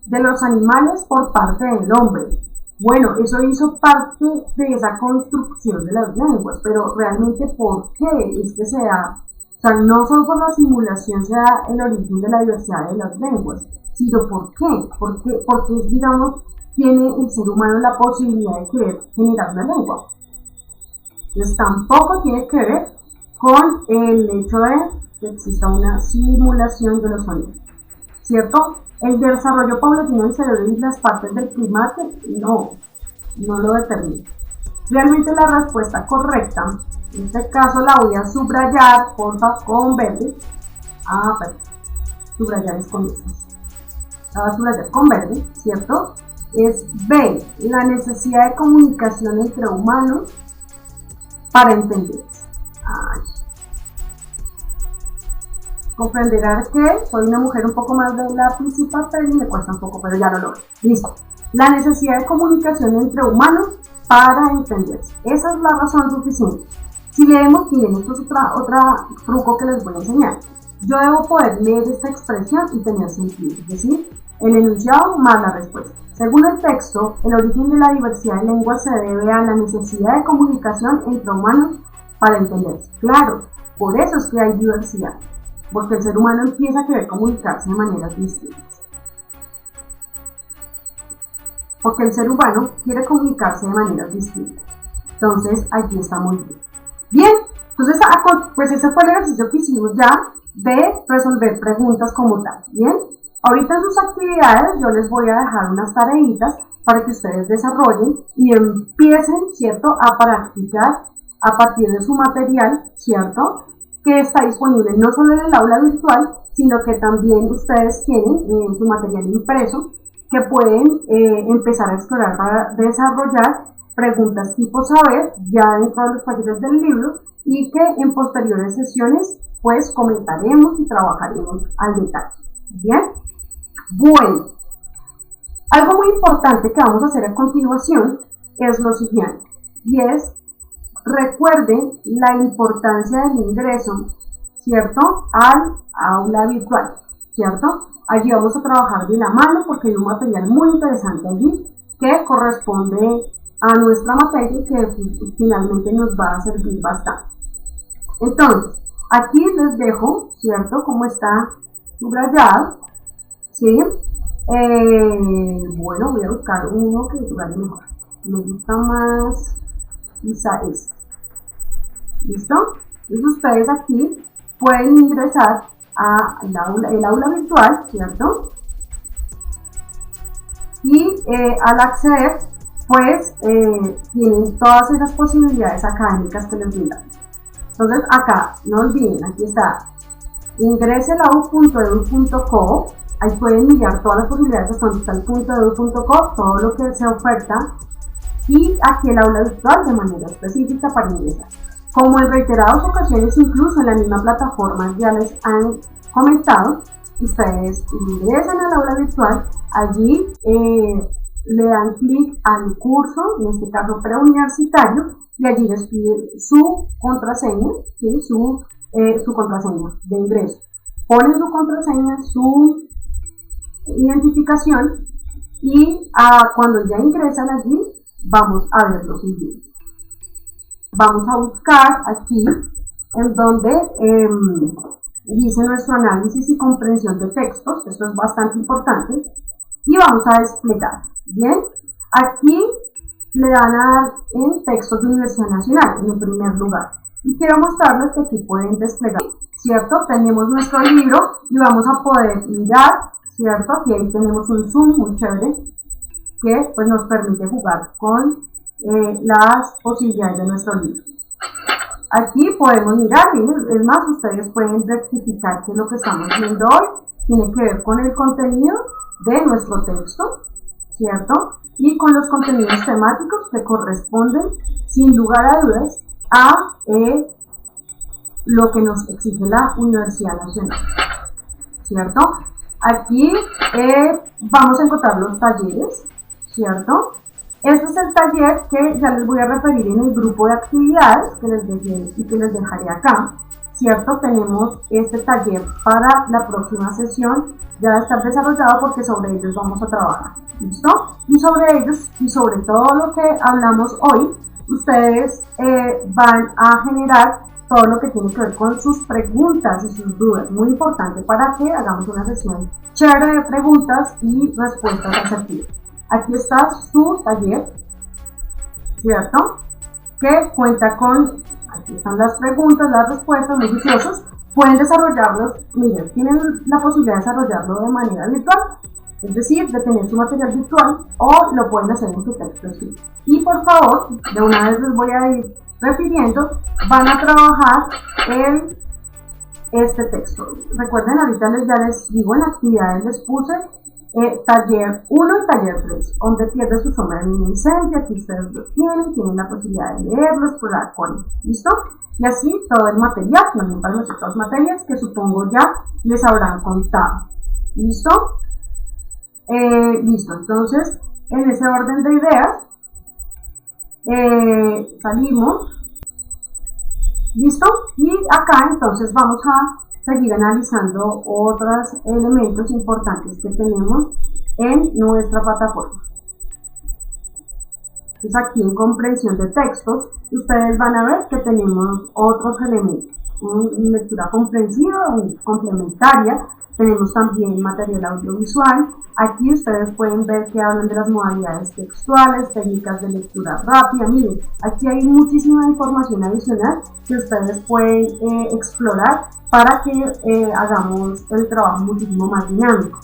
de los animales por parte del hombre. Bueno, eso hizo parte de esa construcción de las lenguas, pero realmente ¿por qué es que se da? O sea, no solo por la simulación se da el origen de la diversidad de las lenguas, sino ¿por qué? Porque digamos, tiene el ser humano la posibilidad de querer generar una lengua. Entonces tampoco tiene que ver con el hecho de que exista una simulación de los sonidos, ¿cierto? El desarrollo paulatino del cerebro y las partes del primate, no lo determina. Realmente la respuesta correcta, en este caso la voy a subrayar, porfa, con verde. Subrayar es con estas. La voy a subrayar con verde, ¿cierto? Es B, la necesidad de comunicación entre humanos para entender. Comprenderán que soy una mujer un poco más de lápiz y papel y me cuesta un poco, pero ya lo logro. Listo. La necesidad de comunicación entre humanos para entenderse. Esa es la razón suficiente. Si leemos bien, esto es otro truco que les voy a enseñar. Yo debo poder leer esta expresión y tener sentido, es decir, el enunciado más la respuesta. Según el texto, el origen de la diversidad de lenguas se debe a la necesidad de comunicación entre humanos para entenderse. Claro, por eso es que hay diversidad. Porque el ser humano empieza a querer comunicarse de maneras distintas. Porque el ser humano quiere comunicarse de maneras distintas. Entonces, aquí está muy bien. Bien, entonces, pues ese fue el ejercicio que hicimos ya de resolver preguntas como tal. Bien, ahorita en sus actividades yo les voy a dejar unas tareitas para que ustedes desarrollen y empiecen, ¿cierto?, a practicar a partir de su material, ¿cierto?, que está disponible no solo en el aula virtual, sino que también ustedes tienen en su material impreso, que pueden empezar a explorar para desarrollar preguntas tipo saber ya dentro de los talleres del libro y que en posteriores sesiones pues comentaremos y trabajaremos al detalle. Bien, bueno, algo muy importante que vamos a hacer a continuación es lo siguiente, y es recuerden la importancia del ingreso, ¿cierto?, al aula virtual, ¿cierto? Allí vamos a trabajar de la mano porque hay un material muy interesante allí que corresponde a nuestra materia y que finalmente nos va a servir bastante. Entonces, aquí les dejo, ¿cierto?, cómo está subrayado, ¿sí? Bueno, voy a buscar uno que subraye mejor. Me gusta más quizá este. ¿Listo? Entonces ustedes aquí pueden ingresar a el aula virtual, ¿cierto? Y al acceder, pues tienen todas esas posibilidades académicas que les brindan. Entonces acá, no olviden, aquí está, ingrese.lau.edu.co, ahí pueden mirar todas las posibilidades hasta donde está el .edu.co, todo lo que se oferta, y aquí el aula virtual de manera específica para ingresar. Como en reiteradas ocasiones, incluso en la misma plataforma ya les han comentado, ustedes ingresan al aula virtual, allí le dan clic al curso, en este caso preuniversitario, y allí les pide su contraseña, ¿sí? su contraseña de ingreso. Ponen su contraseña, su identificación, y cuando ya ingresan allí, vamos a ver lo siguiente. Vamos a buscar aquí en donde dice nuestro análisis y comprensión de textos, esto es bastante importante, y vamos a desplegar. Bien, aquí le dan a dar en textos de Universidad Nacional, en el primer lugar, y quiero mostrarles que aquí pueden desplegar, ¿cierto? Tenemos nuestro libro y vamos a poder mirar, ¿cierto? Aquí ahí tenemos un zoom muy chévere que pues nos permite jugar con las posibilidades de nuestro libro. Aquí podemos mirar, es más, ustedes pueden rectificar que lo que estamos viendo hoy tiene que ver con el contenido de nuestro texto, ¿cierto? Y con los contenidos temáticos que corresponden, sin lugar a dudas, a lo que nos exige la Universidad Nacional, ¿cierto? Aquí vamos a encontrar los talleres, ¿cierto? Este es el taller que ya les voy a referir en el grupo de actividades que les dejé y que les dejaré acá, ¿cierto? Tenemos este taller para la próxima sesión, ya está desarrollado porque sobre ellos vamos a trabajar, ¿listo? Y sobre ellos y sobre todo lo que hablamos hoy, ustedes van a generar todo lo que tiene que ver con sus preguntas y sus dudas, muy importante para que hagamos una sesión chévere de preguntas y respuestas asertivas. Aquí está su taller, ¿cierto? Que cuenta con, aquí están las preguntas, las respuestas, muy juiciosos. Pueden desarrollarlos, miren, tienen la posibilidad de desarrollarlo de manera virtual, es decir, de tener su material virtual, o lo pueden hacer en su texto escrito. Y por favor, de una vez les voy a ir refiriendo, van a trabajar este texto. Recuerden, ahorita ya les digo, en actividades les puse taller 1 y taller 3, donde pierde su sombra en un incendio. Aquí ustedes lo tienen la posibilidad de leerlo, explorar con él, ¿listo? Y así todo el material, también para las otras materias que supongo ya les habrán contado, ¿listo? Listo, entonces en ese orden de ideas salimos, ¿listo? Y acá entonces vamos a seguir analizando otros elementos importantes que tenemos en nuestra plataforma. Entonces aquí en comprensión de textos, ustedes van a ver que tenemos otros elementos, lectura comprensiva, complementaria, tenemos también material audiovisual. Aquí ustedes pueden ver que hablan de las modalidades textuales, técnicas de lectura rápida. Miren, aquí hay muchísima información adicional que ustedes pueden explorar para que hagamos el trabajo muchísimo más dinámico.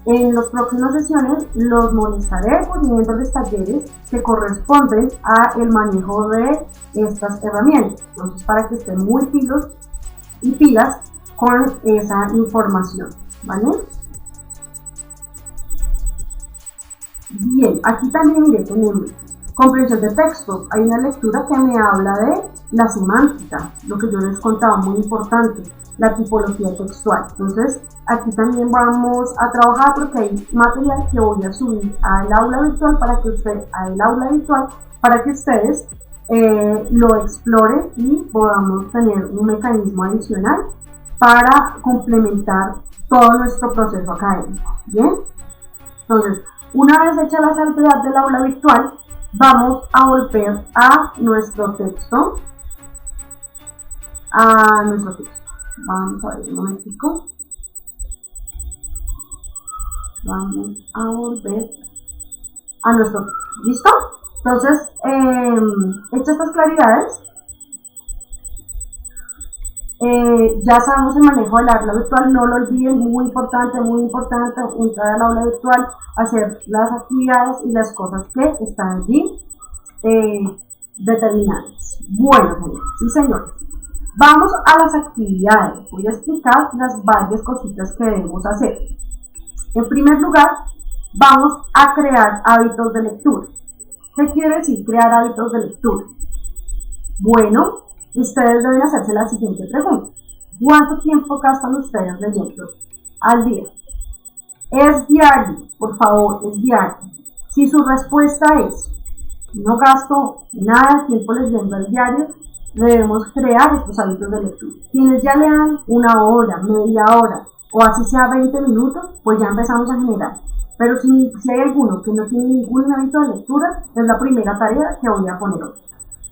En las próximas sesiones los molestaré poniéndoles talleres que corresponden al manejo de estas herramientas. Entonces, para que estén muy pilos y pilas con esa información, ¿vale? Bien, aquí también mire, tenemos comprensión de textos. Hay una lectura que me habla de la semántica, lo que yo les contaba, muy importante, la tipología textual. Entonces, aquí también vamos a trabajar porque hay material que voy a subir al aula virtual para que ustedes lo exploren y podamos tener un mecanismo adicional para complementar todo nuestro proceso académico. Bien, entonces, una vez hecha la salvedad del aula virtual, vamos a volver a nuestro texto. Vamos a ver un momentico. Vamos a volver a nuestro texto. ¿Listo? Entonces, hechas estas claridades, ya sabemos el manejo del aula virtual, no lo olviden, muy importante, entrar al aula virtual, hacer las actividades y las cosas que están allí determinadas. Bueno, señores y señores, vamos a las actividades. Voy a explicar las varias cositas que debemos hacer. En primer lugar, vamos a crear hábitos de lectura. ¿Qué quiere decir crear hábitos de lectura? Bueno, ustedes deben hacerse la siguiente pregunta. ¿Cuánto tiempo gastan ustedes leyendo al día? Es diario, por favor, es diario. Si su respuesta es no gasto nada de tiempo leyendo al diario, debemos crear estos hábitos de lectura. Quienes ya lean una hora, media hora o así sea 20 minutos, pues ya empezamos a generar. Pero si hay alguno que no tiene ningún hábito de lectura, es la primera tarea que voy a poner hoy.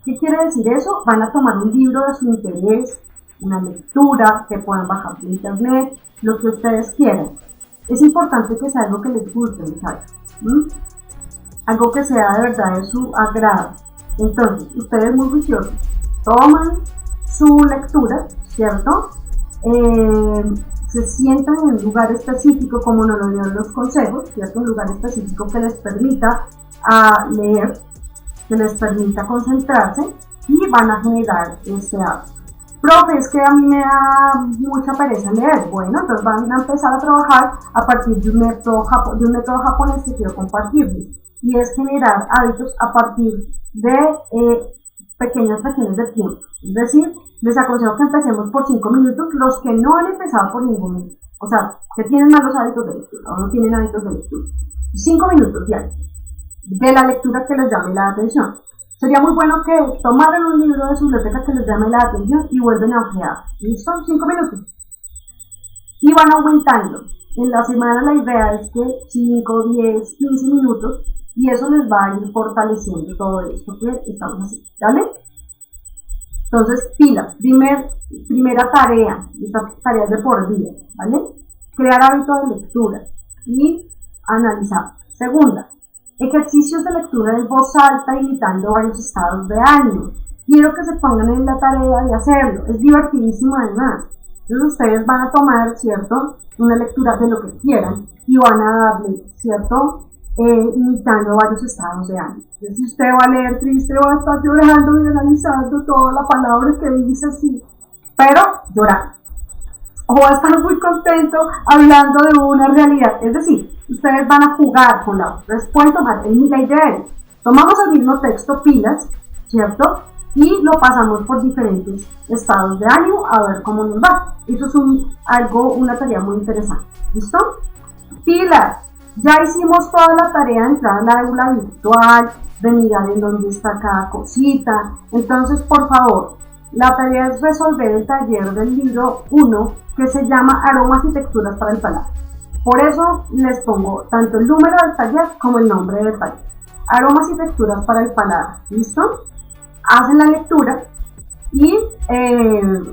¿Qué quiere decir eso? Van a tomar un libro de su interés, una lectura que puedan bajar de internet, lo que ustedes quieran. Es importante que sea algo que les guste, ¿sabes? Algo que sea de verdad de su agrado. Entonces, ustedes muy juiciosos, toman su lectura, ¿cierto? Se sientan en un lugar específico, como nos lo dieron los consejos, ¿cierto? Un lugar específico que les permita leer, que les permita concentrarse y van a generar ese hábito. Profe, es que a mí me da mucha pereza leer. Bueno, entonces van a empezar a trabajar a partir de un método japonés que quiero compartirles, y es generar hábitos a partir de pequeñas fracciones de tiempo. Es decir, les aconsejo que empecemos por 5 minutos, los que no han empezado por ningún, o sea, que tienen malos hábitos de lectura o no tienen hábitos de lectura. 5 minutos diarios de la lectura que les llame la atención. Sería muy bueno que tomaran un libro de su biblioteca que les llame la atención y vuelven a ojear. ¿Listo? 5 minutos. Y van aumentando. En la semana la idea es que 5, 10, 15 minutos, y eso les va a ir fortaleciendo todo esto que estamos haciendo. ¿Vale? Entonces, pilas. Primera tarea. Esta tarea es de por día. ¿Vale? Crear hábito de lectura y analizar. Segunda, ejercicios de lectura en voz alta imitando varios estados de ánimo. Quiero que se pongan en la tarea de hacerlo. Es divertidísimo además. Entonces ustedes van a tomar, ¿cierto?, una lectura de lo que quieran y van a darle, ¿cierto?, imitando varios estados de ánimo. Entonces, si usted va a leer triste, va a estar llorando y analizando toda la palabra que dice así, pero llorando. O va a estar muy contento hablando de una realidad. Es decir, ustedes van a jugar con la otra. Pueden tomar la idea es, tomamos el mismo texto, pilas, ¿cierto? Y lo pasamos por diferentes estados de ánimo a ver cómo nos va. Eso es una tarea muy interesante. ¿Listo? Pilas. Ya hicimos toda la tarea de entrar a la aula virtual, de mirar en dónde está cada cosita. Entonces, por favor, la tarea es resolver el taller del libro 1 que se llama Aromas y Texturas para el Paladar. Por eso les pongo tanto el número del taller como el nombre del taller. Aromas y Texturas para el Paladar. ¿Listo? Hacen la lectura y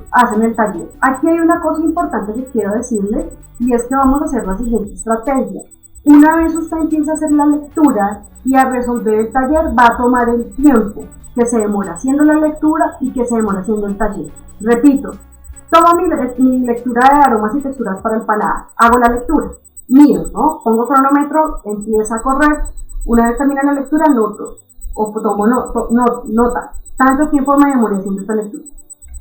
hacen el taller. Aquí hay una cosa importante que quiero decirles, y es que vamos a hacer la siguiente estrategia. Una vez usted empieza a hacer la lectura y a resolver el taller, va a tomar el tiempo que se demora haciendo la lectura y que se demora haciendo el taller. Repito, tomo mi lectura de aromas y texturas para el paladar, hago la lectura, miro, ¿no? Pongo cronómetro, empieza a correr, una vez termina la lectura, noto, o tomo nota, tanto tiempo me demoré haciendo esta lectura.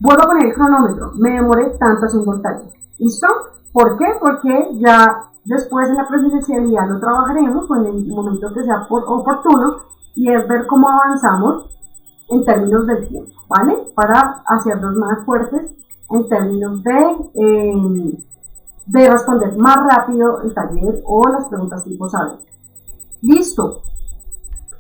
Vuelvo a poner el cronómetro, me demoré tanto haciendo el taller. ¿Listo? ¿Por qué? Porque ya Después en la presencialidad lo trabajaremos o en el momento que sea oportuno, y es ver cómo avanzamos en términos del tiempo, ¿vale? Para hacernos más fuertes en términos de responder más rápido el taller o las preguntas tipo saber. Listo.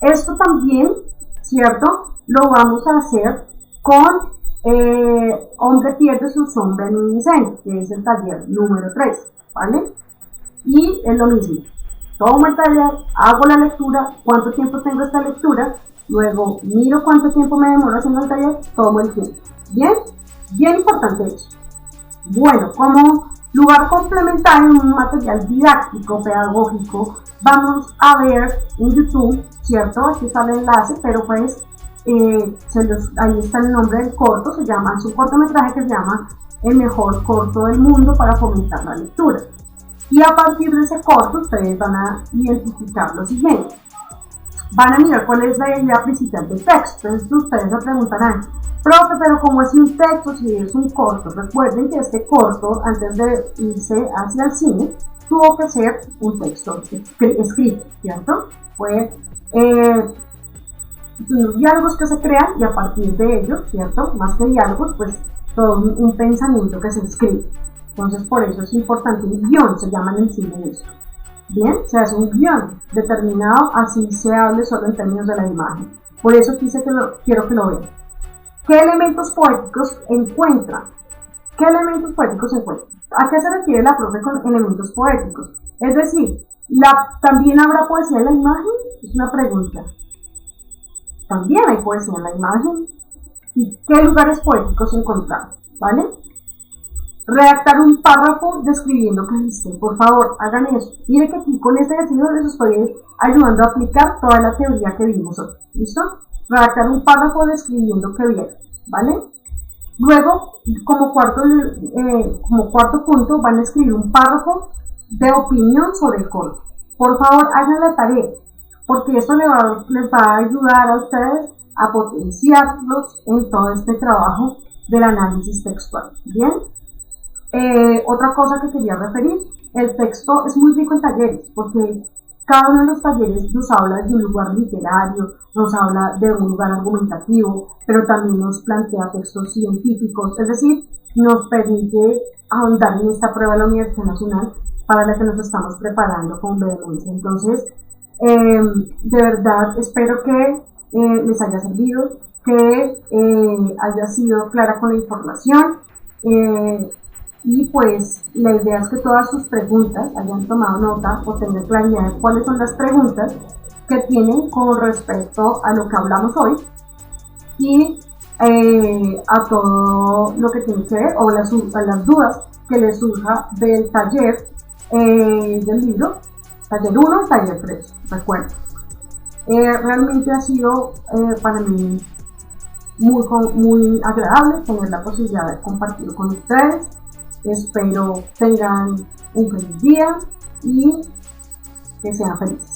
Esto también, ¿cierto? Lo vamos a hacer con Hombre pierde su sombra en un incendio, que es el taller número 3, ¿vale? Y es lo mismo. Tomo el taller, hago la lectura, cuánto tiempo tengo esta lectura, luego miro cuánto tiempo me demoro haciendo el taller, tomo el tiempo. ¿Bien? Bien importante eso. Bueno, como lugar complementario en un material didáctico, pedagógico, vamos a ver en YouTube, ¿cierto? Aquí está el enlace, pero pues ahí está el nombre del corto, es un cortometraje que se llama El mejor corto del mundo para fomentar la lectura. Y a partir de ese corto ustedes van a identificar lo siguiente. Van a mirar cuál es la idea principal del texto. Entonces ustedes se preguntarán, profe, pero ¿cómo es un texto si es un corto? Recuerden que este corto, antes de irse hacia el cine, tuvo que ser un texto escrito, ¿cierto? Fue unos diálogos que se crean y a partir de ellos, ¿cierto? Más que diálogos, pues todo un pensamiento que se escribe. Entonces por eso es importante un guión, se llama en el cine esto. Bien, se hace un guión determinado, así se hable solo en términos de la imagen. Por eso quiero que lo vean. ¿Qué elementos poéticos encuentran? ¿Qué elementos poéticos encuentran? ¿A qué se refiere la profe con elementos poéticos? Es decir, ¿también habrá poesía en la imagen? Es una pregunta. También hay poesía en la imagen. ¿Y qué lugares poéticos encontramos? ¿Vale? Redactar un párrafo describiendo qué viste. Por favor, hagan eso. Mire que aquí con este ejercicio les estoy ayudando a aplicar toda la teoría que vimos hoy. ¿Listo? Redactar un párrafo describiendo qué vieron. ¿Vale? Luego, como cuarto punto, van a escribir un párrafo de opinión sobre el corto. Por favor, hagan la tarea, porque esto les va a ayudar a ustedes a potenciarlos en todo este trabajo del análisis textual. ¿Bien? Otra cosa que quería referir, el texto es muy rico en talleres, porque cada uno de los talleres nos habla de un lugar literario, nos habla de un lugar argumentativo, pero también nos plantea textos científicos, es decir, nos permite ahondar en esta prueba de la Universidad Nacional para la que nos estamos preparando con vehemencia. Entonces, de verdad espero que les haya servido, que haya sido clara con la información. Y pues la idea es que todas sus preguntas hayan tomado nota o tengan claridad de cuáles son las preguntas que tienen con respecto a lo que hablamos hoy y a todo lo que tiene que ver o a las dudas que les surja del taller del libro, taller 1 y taller 3, recuerden. Realmente ha sido para mí muy agradable tener la posibilidad de compartir con ustedes. Espero tengan un feliz día y que sean felices.